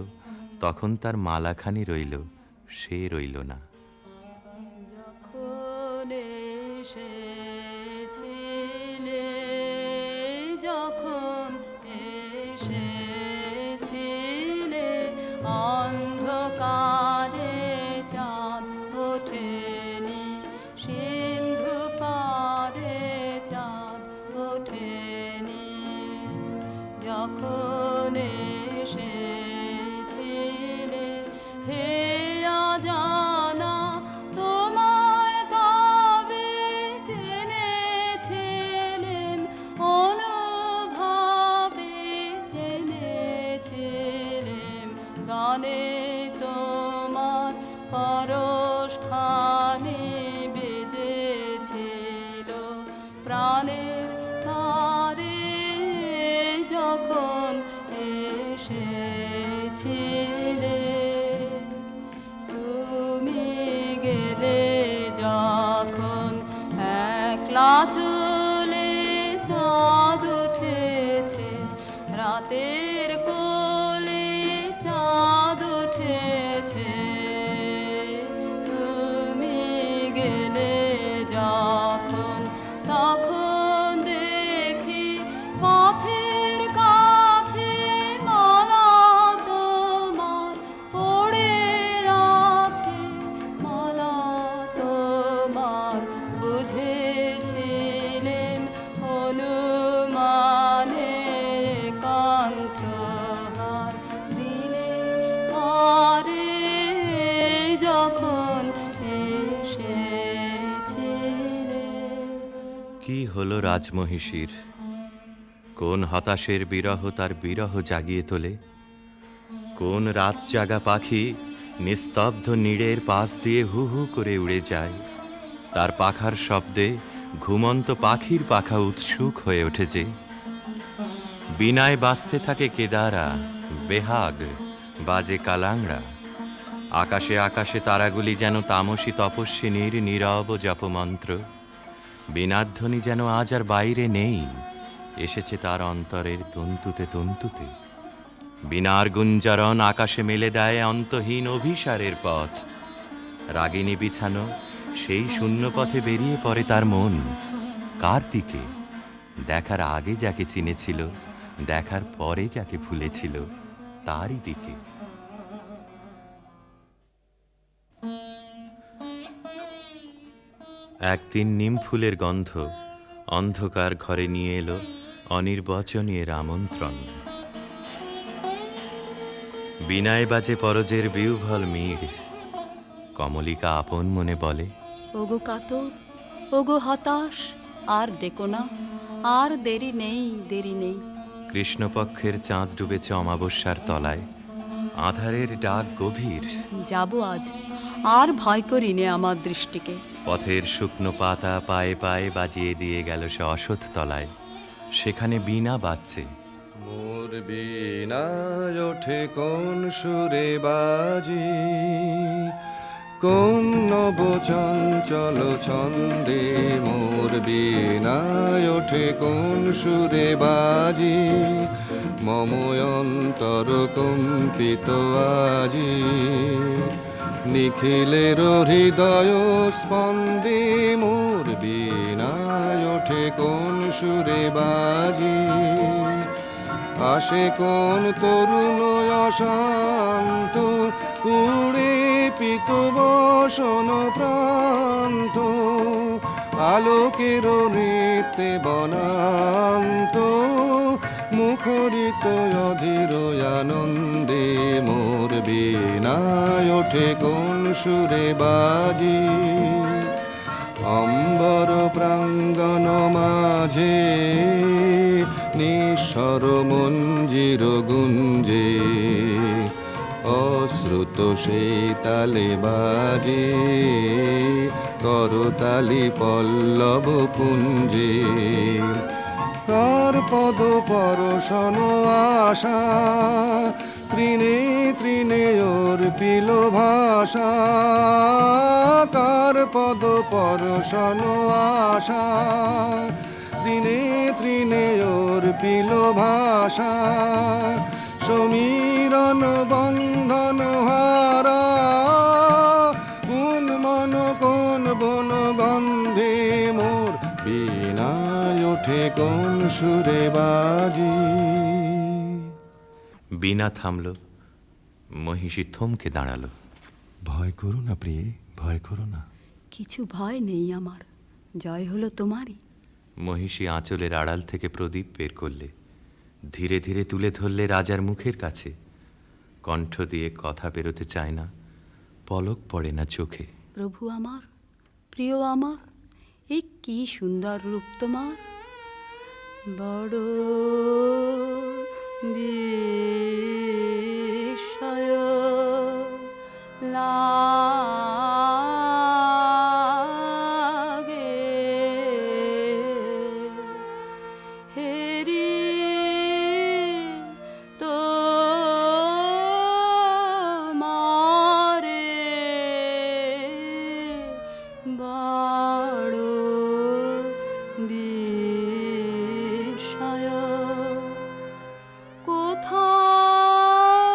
তখন তার মালাখানি রইল, সে রইল না। যখন এসেছিলে, যখন এসেছিলে অন্ধকারে চাঁদ ওঠেনি, সিন্ধু পারে চাঁদ ওঠেনি। যখন এসেছিলে হে অজানা, তোমায় তবে জেনেছিলেম, অনুভবে জেনেছিলেম। গানে তোমার পরশখানি বেজেছিল প্রাণের তারে, যখন এসেছিলে। তুমি গেলে যখন একলা চলে, চাঁদ উঠেছে রাতের কোলে, চাঁদ উঠেছে। তুমি গেলে যখন, তখন দেখি পথের কাছে মালা তোমার পড়ে আছে, মালা তোমার বুঝেছিলেন অনুমানে কণ্ঠহার দিলে পারে, যখন এসেছিলে। কি হলো রাজমহিষীর? কোন হতাশের বিরহ তার বিরহ জাগিয়ে তোলে? কোন রাত জাগা পাখি নিস্তব্ধ নীড়ের পাশ দিয়ে হু হু করে উড়ে যায়? তার পাখার শব্দে ঘুমন্ত পাখির পাখা উৎসুক হয়ে ওঠেছে। বিনায় বাজতে থাকে কেদারা, বেহাগ, বাজে কালাংড়া। আকাশে আকাশে তারাগুলি যেন তামসী তপস্বিনীর নীরব জপমন্ত্র। বীণাধ্বনি যেন আজ আর বাইরে নেই, এসেছে তার অন্তরের তন্তুতে তন্তুতে। বীণার গুঞ্জরণ আকাশে মেলে দেয় অন্তহীন অভিসারের পথ। রাগিনী বিছানো সেই শূন্য পথে বেরিয়ে পড়ে তার মন। কার দিকে? দেখার আগে যাকে চিনেছিল, দেখার পরে যাকে ভুলেছিল, তারই দিকে। একদিন নিম ফুলের গন্ধ অন্ধকার ঘরে নিয়ে এলো অনির্বচনীয় আমন্ত্রণ। বিনায় বাজে পরজের বিউভল মিড়। কমলিকা আপন মনে বলে, ওগো কাতর, ওগো হতাশ, আর ডেকো না, আর দেরি নেই, দেরি নেই। কৃষ্ণপক্ষের চাঁদ ডুবেছে অমাবস্যার তলায়, আধারের ডাক গভীর। যাব আজ, আর ভয় করি নে আমার দৃষ্টিকে। পথের শুকনো পাতা পায়ে পায়ে বাজিয়ে দিয়ে গেল সে অসৎ তলায়। সেখানে বীণা বাজছে। মোর বীণায় ওঠে কোন সুরে বাজি, কোন নব চঞ্চল ছন্দে। মোর বীণায় ওঠে কোন সুরে বাজি, মম অন্তর কম্পিত আজি। নিখিলের হৃদয় স্পন্দে মোর বীণায় ওঠে কোন সুরে বাজি। আসে কোন তরুণ অশান্ত, কুড়ে পিত বসন প্রান্ত। আলোকের নৃত্যে বনান্ত, মুখরিত অধীর আনন্দে। মোর বীণায় ওঠে কোন সুরে বাজি, অম্বর প্রাঙ্গণ মাঝে নিঃস্বর মঞ্জির গুঞ্জে। অশ্রুত সেই তালে বাজে, করতালি পল্লব পুঞ্জে। কার পদ পরশন আশা, তৃণে তৃণে অর্পিল ভাষা। কার পদ পরশন আশা, তৃণে তৃণে অর্পিল ভাষা। সমীরণ বন্ধন হারা, কোন মন কোন বন গন্ধে। মোর বীণায় ওঠে কোন সুরে বাজি। বীণা থামল। মহিষী থমকে দাঁড়ালো। ভয় করো না প্রিয়ে, ভয় করো না। কিছু ভয় নেই আমার, জয় হলো তোমারই। মহিষী আঁচলের আড়াল থেকে প্রদীপ বের করলে, ধীরে ধীরে তুলে ধরলে রাজার মুখের কাছে। কণ্ঠ দিয়ে কথা বেরোতে চায় না, পলক পড়ে না চোখে। প্রভু আমার, প্রিয় আমার, এই কি সুন্দর রূপ তোমার। বড় বিস্ময় লাগে, হেরি তো মারে বড় বিস্ময়। কোথায়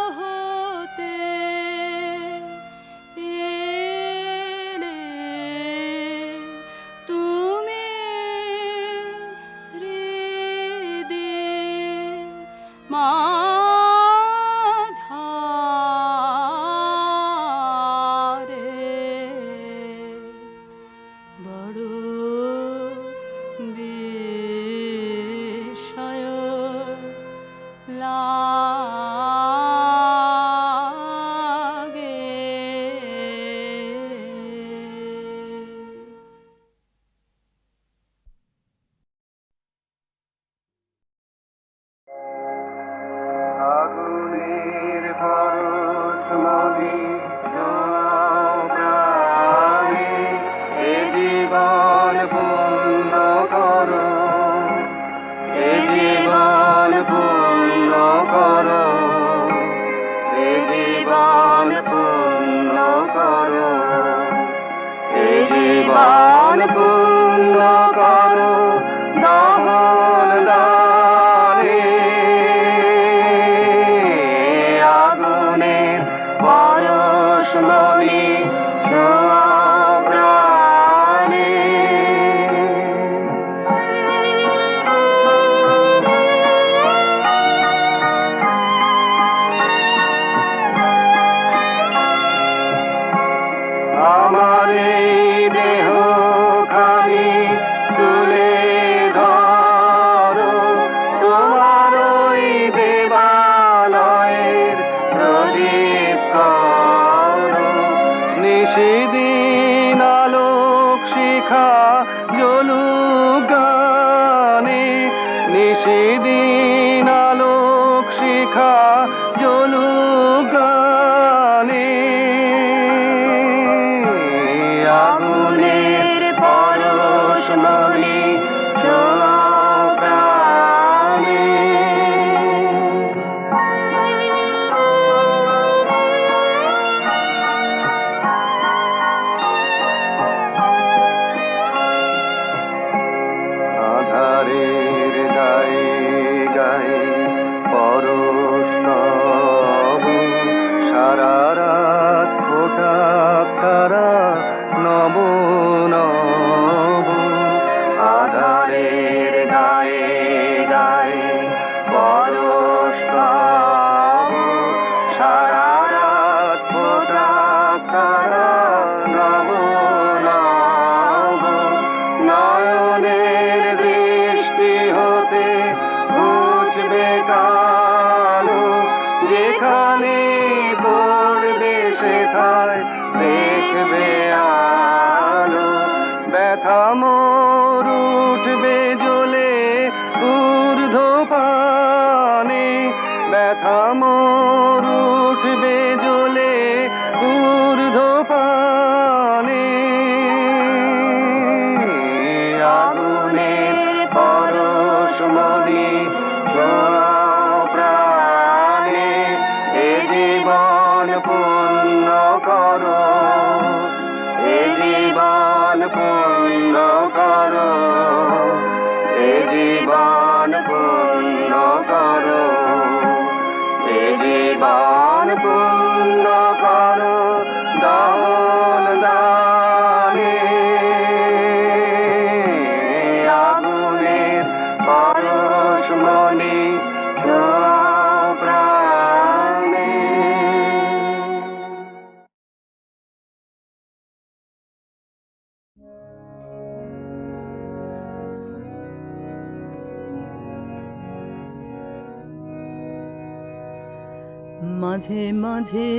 মাঝে মাঝে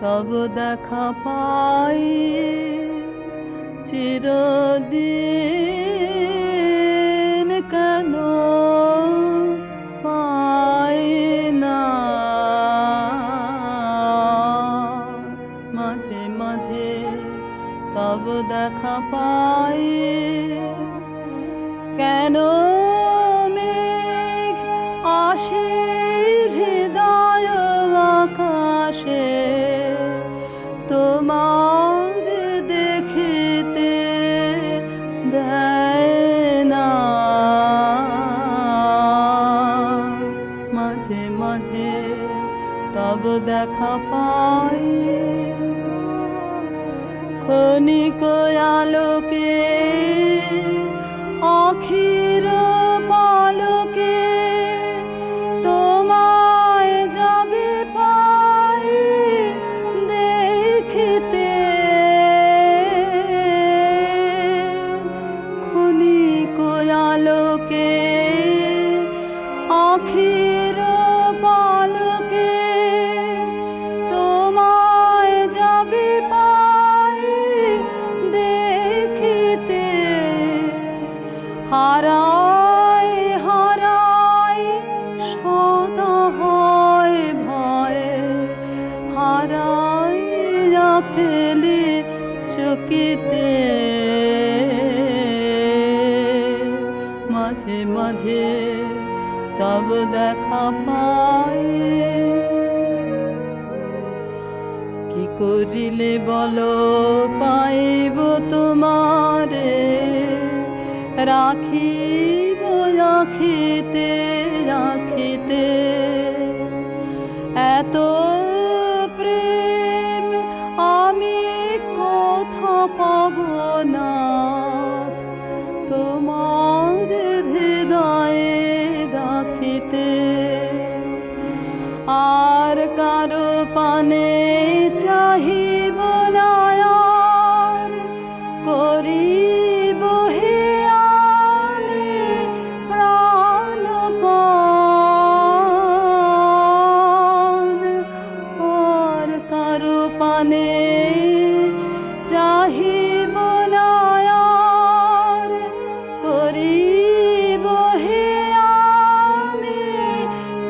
তব দেখা পাই, চিরদিন কেন পাই না। মাঝে মাঝে তব দেখা পাই, কেন মেঘ আসে হৃদয় আকাশে, তোমার দেখিতে দেয় না। মাঝে মাঝে তব দেখা পাই, ক্ষণিক আলোকে আখির পালকে, তোমায় যাবে পাই দেখিতে। ক্ষণিক আলোকে আখির পালকে, তোমায় যাবে পাই দেখিতে। হারাই হারাই সদা হয় ভয়ে, হারাইয়া ফেলি চকিতে। মাঝে মাঝে তব দেখা পাই, কি করিলে বলো পাইব তোমারে, রাখিব রাখিতে রাখিতে। এত প্রেম আমি কোথা পাব না, তোমার হৃদয়ে রাখিতে। আর কারো পানে চাহিব না আর, করিব হে আমি প্রাণপণ। আর কারো পানে চাহিব না আর, করিব হে আমি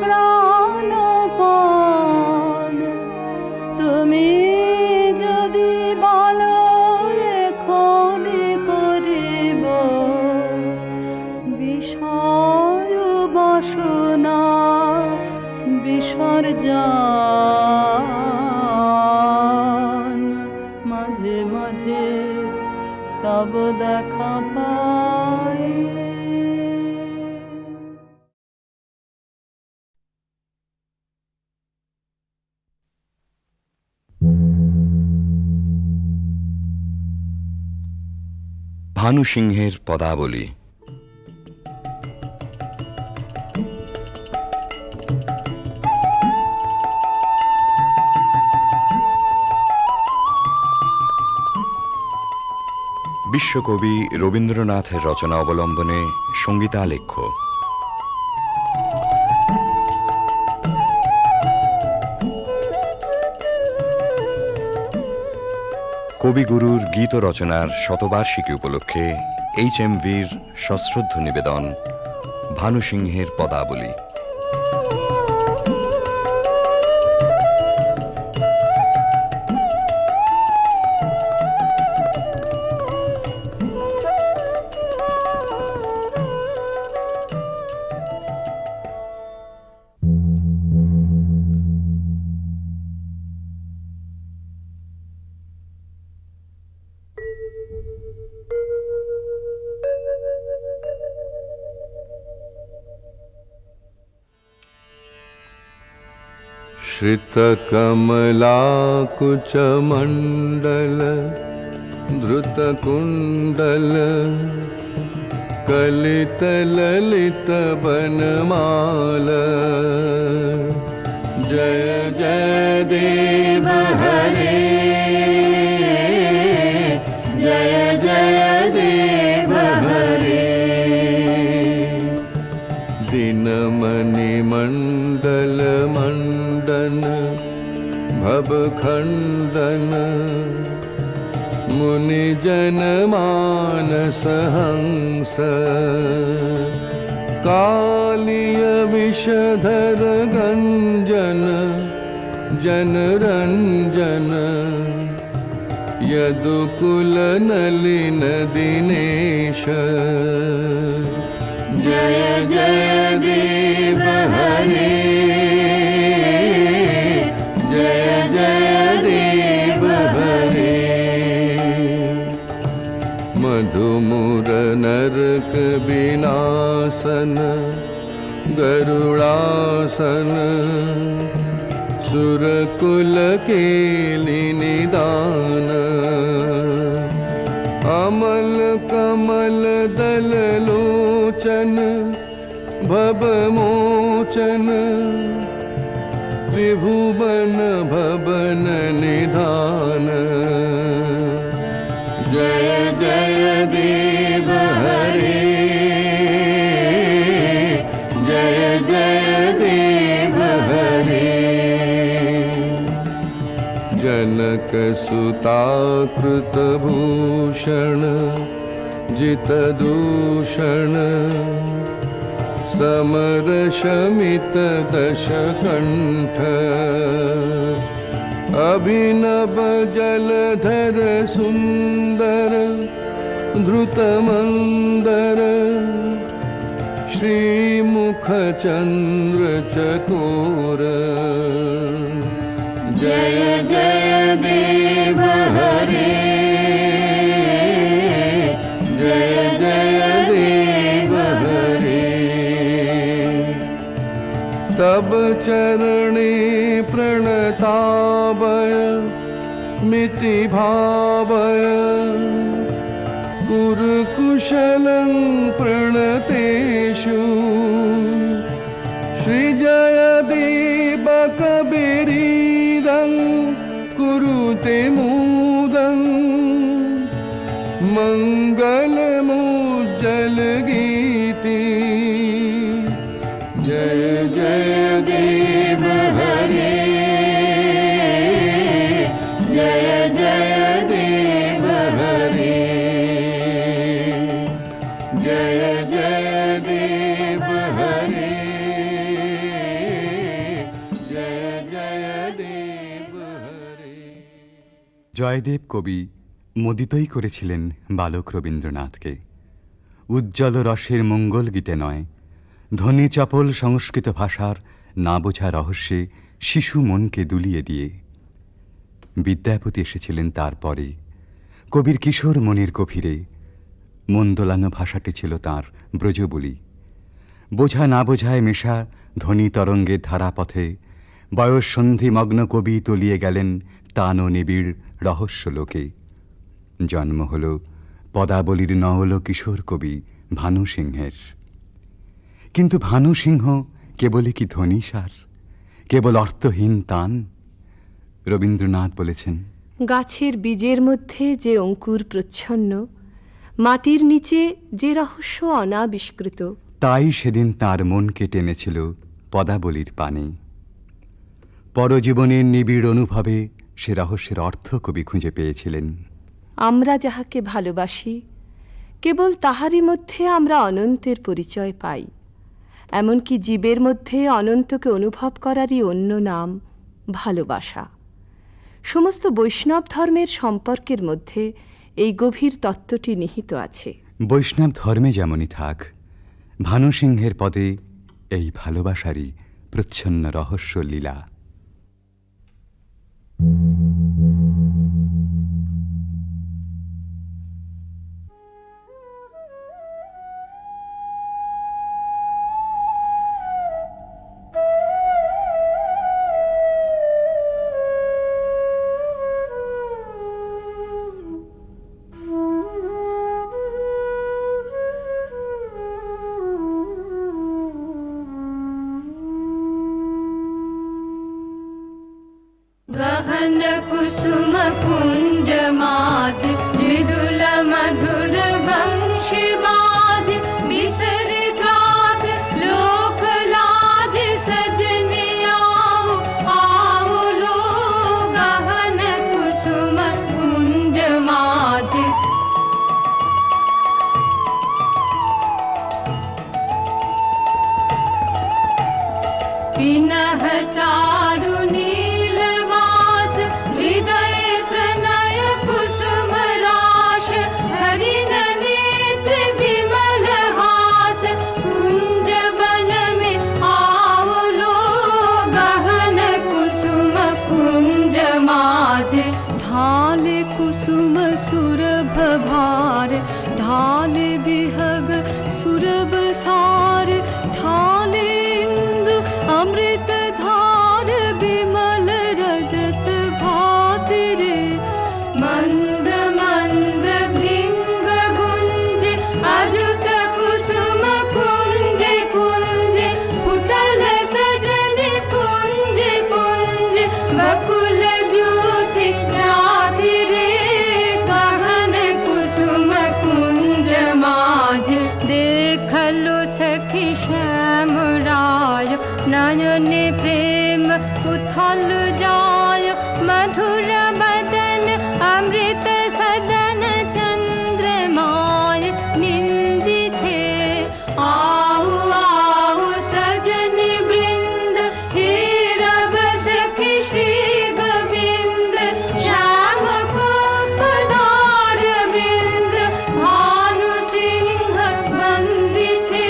প্রাণপণ। তুমি যদি বলো এখনি করিব বিষয় বাসনা বিসর্জন। মাঝে মাঝে তব দেখা পাই। ভানু সিংহের পদাবলী। বিশ্বকবি রবীন্দ্রনাথের রচনা অবলম্বনে সঙ্গীতালেখ্য। কবিগুরুর গীত রচনার শতবার্ষিকী উপলক্ষে HMVর সশ্রদ্ধ নিবেদন ভানু সিংহের পদাবলী। श्रितकमलाकुचमण्डल धृतकुण्डल कलितललितवनमाल। जय जय देव हरे, जय जय देव हरे। दिनमणि मण्डल मण्डल खण्डन मुनिजन मानस हंस कालिय विषधर गंजन जनरंजन यदुकुल नलिन दिनेश जय जय देव हरे जय जय देव हरे मधुमुर नरक विनाशन गरुड़ासन सुरकुल केलि निदान अमल कमल दल लोचन भव मोचन त्रिभुवन भवन निधान जय जय देव हरे जय जय देव हरे जनक सुता कृत भूषण जित दूषण समर शमित दश कंठ अभिनव जलधर सुंदर धृत मंदर श्रीमुख चंद्र चकोर जय जय देव हरे जय जय देव हरे तब चरणे प्रणतावय मिति भावय कुरुकुशलं प्रणतेषु श्रीजयदेव कबीरीदं कुरुते मुदं मङ्गलमुज्जलगीति जय जय देव हरे जय जय देव हरे जय जय देव हरे जय जय देव हरे। জয়দেব কবি মোদিতই করেছিলেন বালক রবীন্দ্রনাথকে। উজ্জ্বল রসের মঙ্গল গীতে নয়, ধ্বনি চপল সংস্কৃত ভাষার না বোঝা রহস্যে শিশু মনকে দুলিয়ে দিয়ে। বিদ্যাপতি এসেছিলেন তারপরে, কবির কিশোর মনের গভীরে। মন দোলানো ভাষাটি ছিল তাঁর ব্রজবুলি। বোঝা না বোঝায় মেশা ধ্বনি তরঙ্গের ধারাপথে বয়স সন্ধিমগ্ন কবি তলিয়ে গেলেন তান ও নিবিড় রহস্য লোকে। জন্ম হল পদাবলীর নওল কিশোর কবি ভানু সিংহের। কিন্তু ভানু সিংহ কেবলই কি ধ্বনিসার, কেবল অর্থহীন তান? রবীন্দ্রনাথ বলেছেন, গাছের বীজের মধ্যে যে অঙ্কুর প্রচ্ছন্ন, মাটির নিচে যে রহস্য অনাবিষ্কৃত, তাই সেদিন তার মনকে টেনেছিল পদাবলীর পানে। পরজীবনের নিবিড় অনুভবে সে রহস্যের অর্থ কবি খুঁজে পেয়েছিলেন। আমরা যাহাকে ভালোবাসি, কেবল তাহারই মধ্যে আমরা অনন্তের পরিচয় পাই। এমনকি জীবের মধ্যে অনন্তকে অনুভব করারই অন্য নাম ভালোবাসা। সমস্ত বৈষ্ণব ধর্মের সম্পর্কের মধ্যে এই গভীর তত্ত্বটি নিহিত আছে। বৈষ্ণব ধর্মে যেমনই থাক, ভানু সিংহের পদে এই ভালোবাসারই প্রচ্ছন্ন রহস্য লীলা। गहन कुसुम कुंज माज मृदुल मधुर वंशी बाज बिसर त्रास लोक लाज सजने आओ आओ लोग पिनह चारु नीलवास हृदय प्रणय कुसुम राश हरिण नेत्र विमल हास कुंज वन में आवलो गहन कुसुम कुंज माज ढाले कुसुम सुरभ भार ढाले बिहग सुरभ सार ढाले इंदु अमृत धार विमल रजत भात रे मंद मंद भृंग गुंज अजुत कुसुम कुंज कुंज फुटल सजन पुंज पुंज बकुल ज्योति राधि रे गहन कुसुम कुंज माझ देखलो सखी श्याम राय नयन प्रेम उथल जाय मधुर बदन अमृत सदन चंद्रमाय निंदी छे आओ आओ सजन वृंद हे रब सखी श्री गोविंद श्याम को पधार बिंद भानु सिंह बंदी छे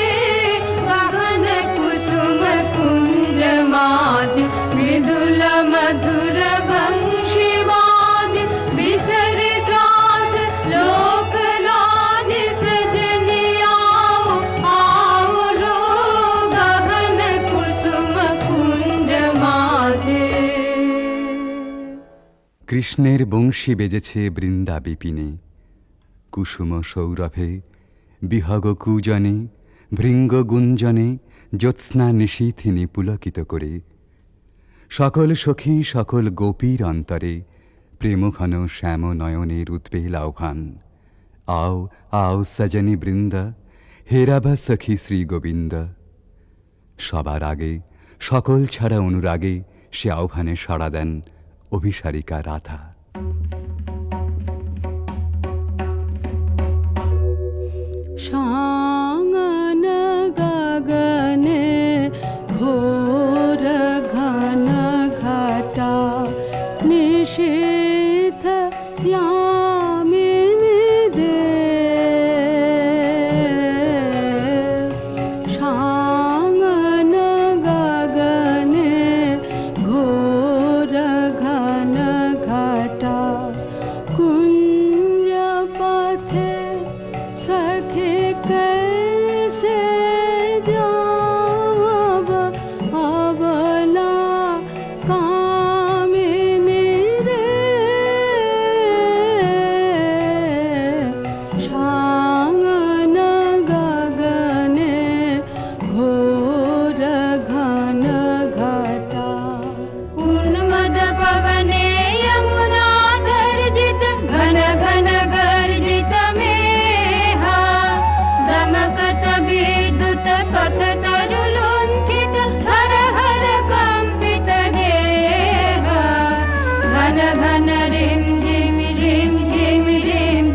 गहन कुसुम कुंज माज मृदुल मधुर वंशी बाज बिसर त्रास लोक लाज सजन आओ आओ लो गहन कुसुम कुंज माझे কৃষ্ণের বংশী বেজেছে বৃন্দা বিপিনে কুসুম সৌরভে বিহগ কূজনে ভৃঙ্গ গুঞ্জনে জ্যোৎস্না নিশীথিনী পুলকিত করে সকল সখী সকল গোপীর অন্তরে প্রেমঘন শ্যাম নয়নের উদ্বেল আহ্বান আও আও সজনী বৃন্দা হেরাবা সখী শ্রী গোবিন্দ সবার আগে সকল ছাড়া অনুরাগে সে আহ্বানে সাড়া দেন অভিসারিকা রাধা। शांगन गगने घोर घन घटा निशीथ यामिनी दे शांगन गगने घोर घन घटा कुंज पथे सखे कैसे जाव अबला कामिनी रे शांगन गगने घोर घन घटा उन्मद पवने यमुना गर्जित घन घन गर्जित मेहा दमकत विद्युत पथ तरु लुण्ठित हर हर कंपित गेह घन घन रिम झिम रिम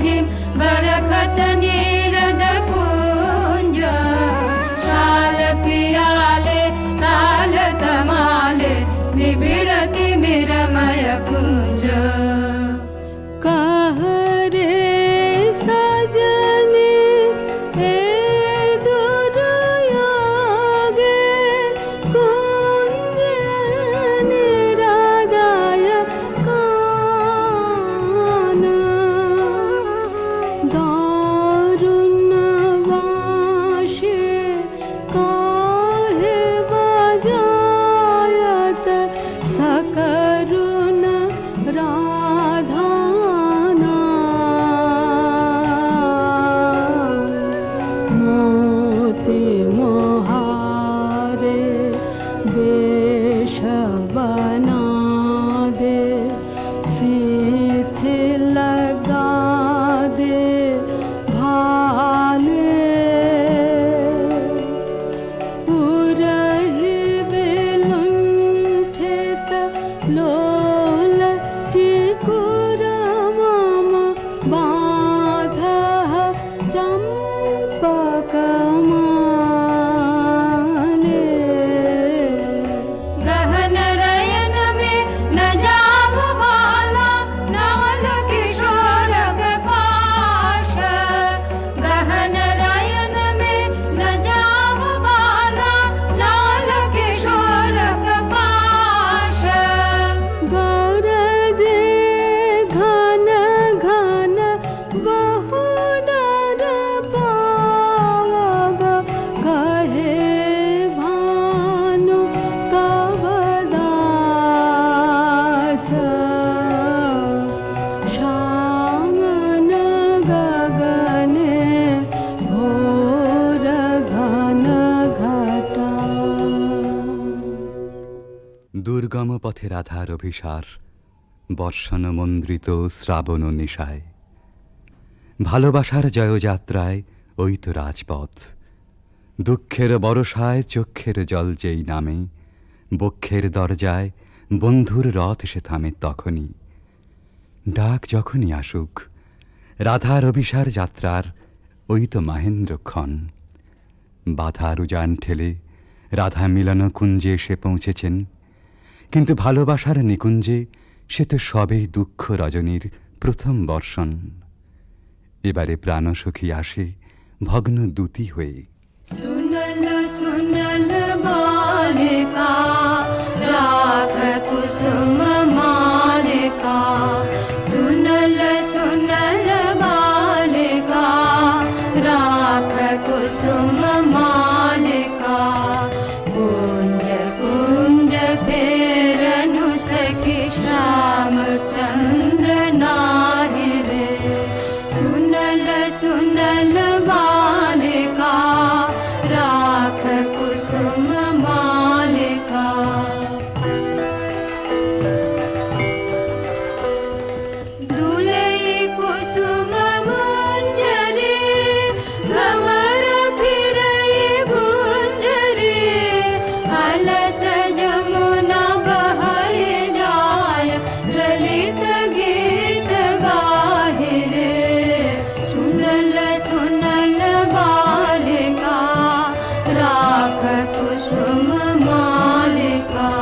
झिम बरखत नीरद पुंज शाल पियाले ताल तमाले निबिड़ति मिरमय कुंज कह रे सजनी हे दुर्योगे कुंज निरादाय कान दारुण वाशे काहे बजायत দুর্গম পথে রাধার অভিসার, বর্ষণ মন্দ্রিত শ্রাবণ নিশায়। ভালোবাসার জয়যাত্রায় ওই তো রাজপথ, দুঃখের বরষায় চক্ষের জল যেই নামে, বক্ষের দরজায় বন্ধুর রথ সে থামে তখনই। ডাক যখনই আসুক, রাধার অভিসার যাত্রার ওই তো মাহেন্দ্রক্ষণ। বাধার উজান ঠেলে রাধা মিলন কুঞ্জে এসে পৌঁছেছেন, কিন্তু ভালোবাসার নিকুঞ্জে সে তো সবেই দুঃখ রজনীর প্রথম বর্ষণ। এবারে প্রাণসখী আসে ভগ্ন দূতি হয়ে। सुनल सुनल बालिका राख कुसुम मालिका, सुनल सुनल बालिका राख कुसुम मालिका, कुंज कुंज फेरनु सखी श्याम चंद्र नाहि रे, सुनल सुनल बालिका राख कुसुम मालिका। दुलई कुसुम मंजरी भंवर फिरई गुंजरी, अलस जमुना बहै जाय ललित गीत गाहि रे, सुनल सुनल बालिका राख कुसुम मालिका।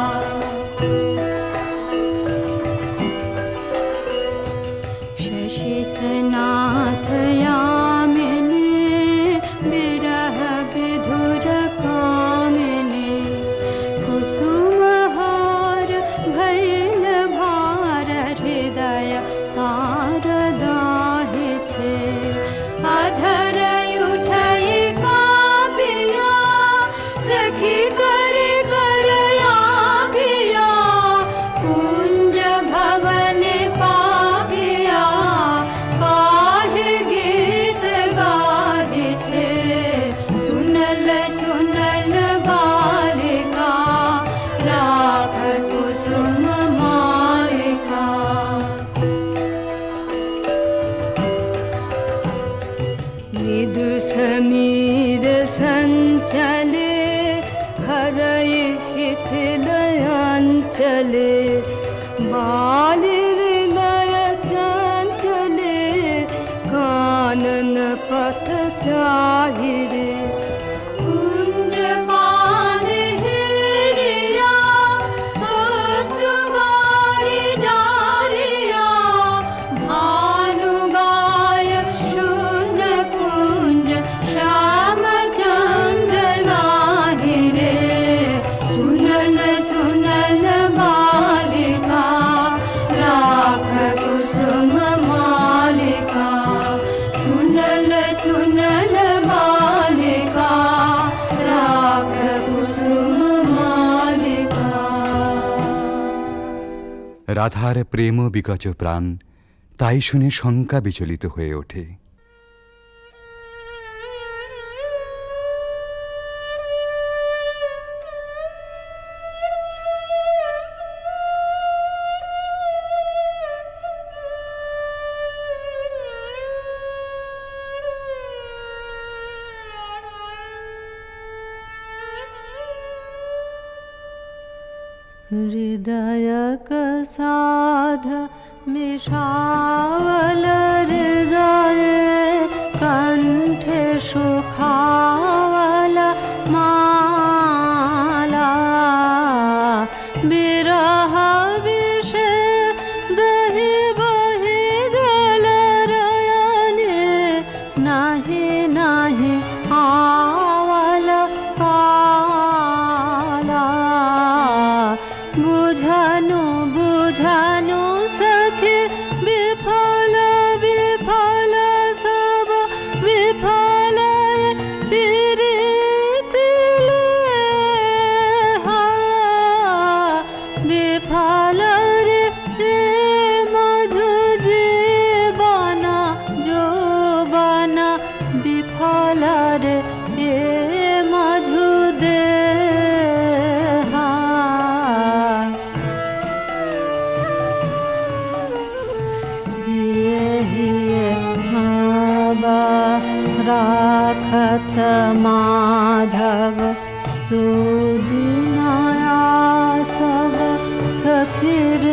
शशि सनाथ यामिनी विरह विधुर कामिनी, कुसुमहार भैल भार हृदय तार दाहि छे, अधर उठई कापिया सखी करे करया पिया, कुंज भवन पापिया काहे गीत गाहि छे, सुनल सुनल बालिका राख कुसुम मालिका। मृदु समीर संचले हृदय हिथिलयांचले, बाल हृदय चंचले कानन पथ चाहि रे, कुंज पान हेरिया सुवारी डारिया, भानु गाय शून्य कुंज श्याम चंद्र नाहि रे, सुनल सुनल बालिका राख कुसुम मालिका, सुनल सुनल बालिका राख कुसुम मालिका। রাধার প্রেম বিকচ প্রাণ, তাই শুনে শঙ্কা বিচলিত হয়ে ওঠে। हृदय साध मिषावल हृदय कंठे सुखावल माला, बिरह विष दहि बहि गल रयने, नाही नाही आवल पाला, बुझानु बुझानु सखी विफल विफल सब विफल पीर माधव सुदिनाया सब सखीर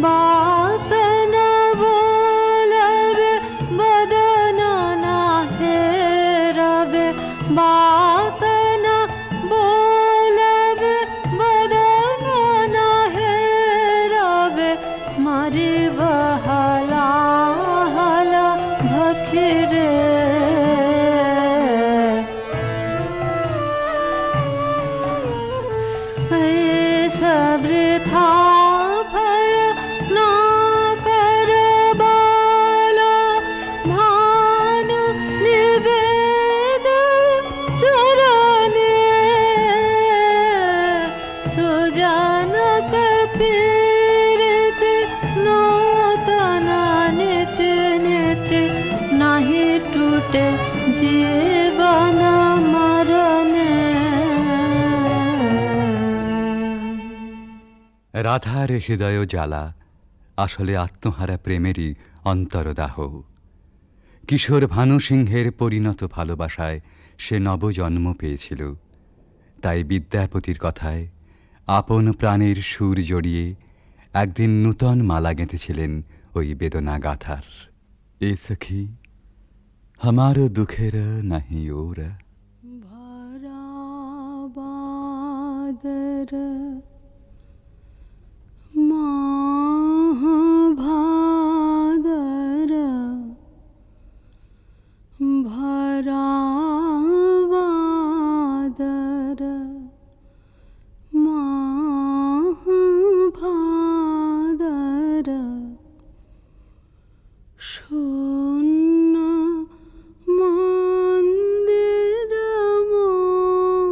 बात न बोलबे बदन न हेरबे बात न बोलबे बदन न हेरबे मारी बहला हला भखिरे सबृथा फल ना कर बाला भानु निवेद चरणे सुजन कपीरित नूतन नित नित नहीं टूटे जीवन मरणे। রাধার হৃদয় জ্বালা আসলে আত্মহারা প্রেমেরই অন্তরদাহ। কিশোর ভানু সিংহের পরিণত ভালোবাসায় সে নবজন্ম পেয়েছিল। তাই বিদ্যাপতির কথায় আপন প্রাণের সুর জড়িয়ে একদিন নূতন মালা গেঁথেছিলেন ওই বেদনা গাথার। এ সখী हमार दुखेर नहीं ओर भरा बादर माह भादर भरा बादर माह भादर শূন্য মন্দির মোর।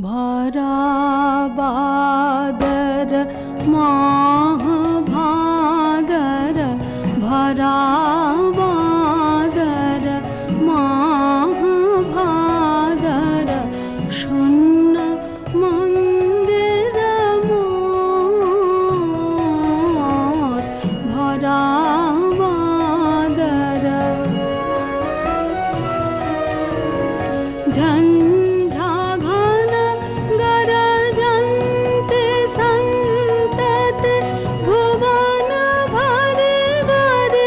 भरा बादर माह भादर भरा बादर माह भादर शून्य मंदिर मोर भरा बादर झंझा घन गरजन्ते सन्तते भुवन भरे भरे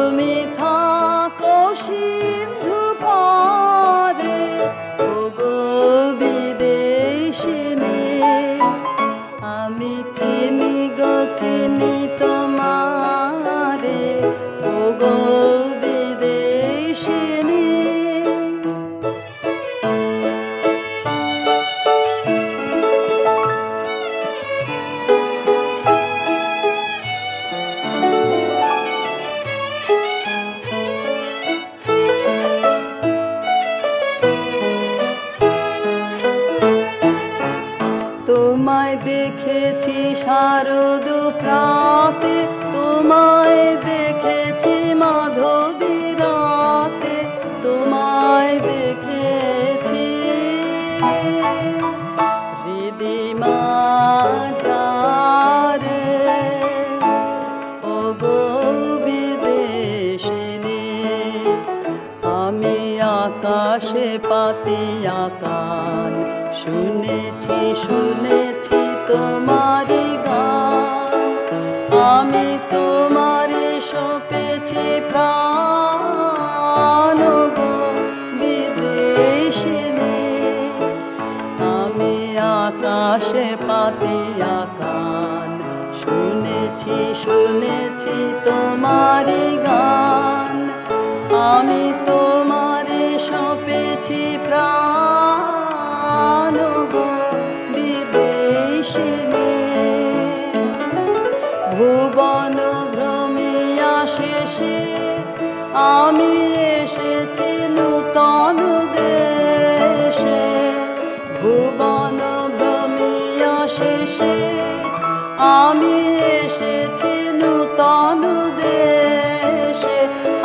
তুমি থাকো সিন্ধু পারে, ওগো বিদেশিনী, আমি চিনি গো চিনি তোমারে, ওগো বিদেশিনী। তোমায় দেখেছি শারদ প্রাতে, তোমায় দেখেছি মাধবী রাতে, তোমায় দেখেছি হৃদি মাঝারে, ওগো বিদেশিনী, আমি আকাশে পাতিয়া কান, শুনেছি শুনেছি তোমারি গান, আমি তোমারে সপেছি প্রাণ, গো বিদেশিনী, আমি আকাশে পাতিয়া কান, শুনেছি শুনেছি তোমারি গান, আমি তোমারে সপেছি প্রাণ, গো বিদেশিনী। ভুবন ভ্রমিয়া শেষে আমি এসেছি নূতন দেশে, ভুবন ভ্রমিয়া শেষে আমি এসেছি নূতন দেশে,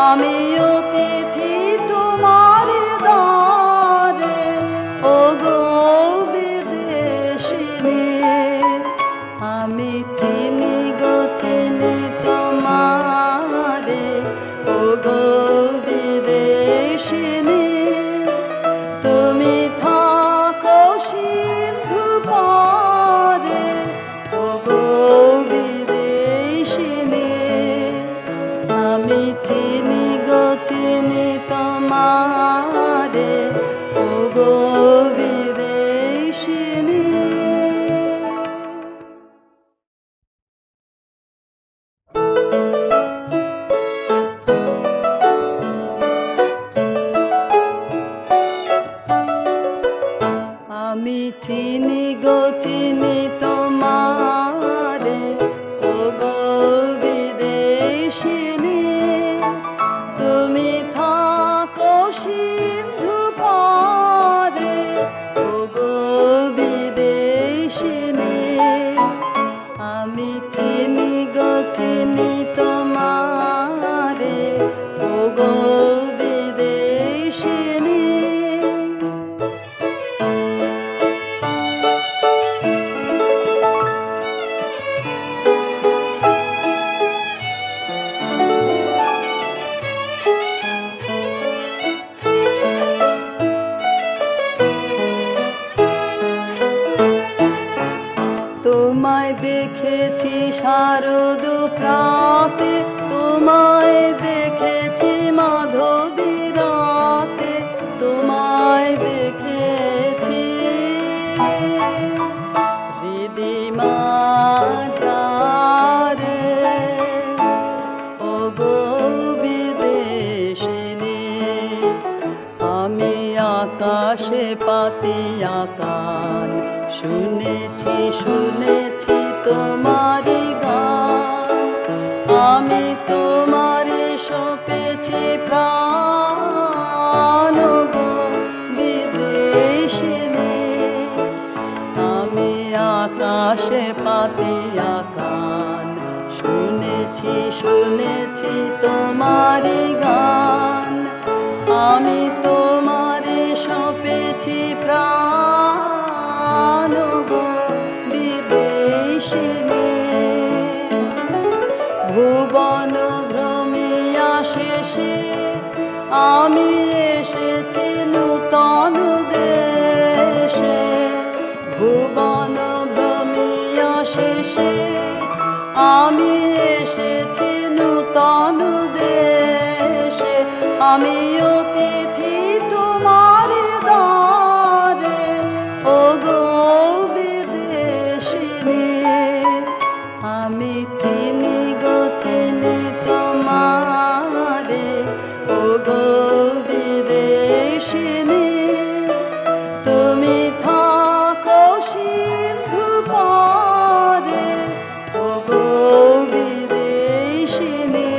আমি অতিথি তোমার দ্বারে, ওগো বিদেশিনী, আমি চিনি গো চিনি তোমারে, ওগো বিদেশিনী, তুমি থাকো সিন্ধু পারে, ওগো বিদেশিনী, আমি চিনি গো চিনি তোমারে, ওগো বিদেশিনী। আমি চিনি গো চিনি তোমারে, ওগো বিদেশিনী, তুমি থাকো সিন্ধু পারে, ওগো বিদেশিনী, আমি চিনি গো চিনি তোমারে, ওগো বিদেশিনী। তোমায় দেখেছি শারদ প্রাতে, তোমায় দেখেছি মাধবী রাতে, তোমায় দেখেছি হৃদি মাঝারে, ওগো বিদেশিনী, আমি আকাশে পাতিয়া কান, শুনেছি শুনেছি তোমারি গান, আমি তোমারে সপেছি প্রাণ, গো বিদেশিনী, আমি আকাশে পাতিয়া কান, শুনেছি শুনেছি তোমারি গান, আমি তোমারে সপেছি প্রাণ, গো বিদেশিনী। ভুবন ভ্রমিয়া শেষে আমি এসেছি নূতন দেশে, ভুবন ভ্রমিয়া শেষে আমি এসেছি নূতন দেশে, আমি অতিথি তোমার দ্বারে, ও গো বিদেশিনী। আমি চিনি গো চিনি তোমারে, ও গো বিদেশিনী। তুমি থাকো সিন্ধু পারে, ও গো বিদেশিনী।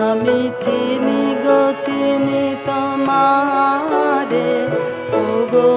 আমি চিনি গো চিনি তোমারে, ও গো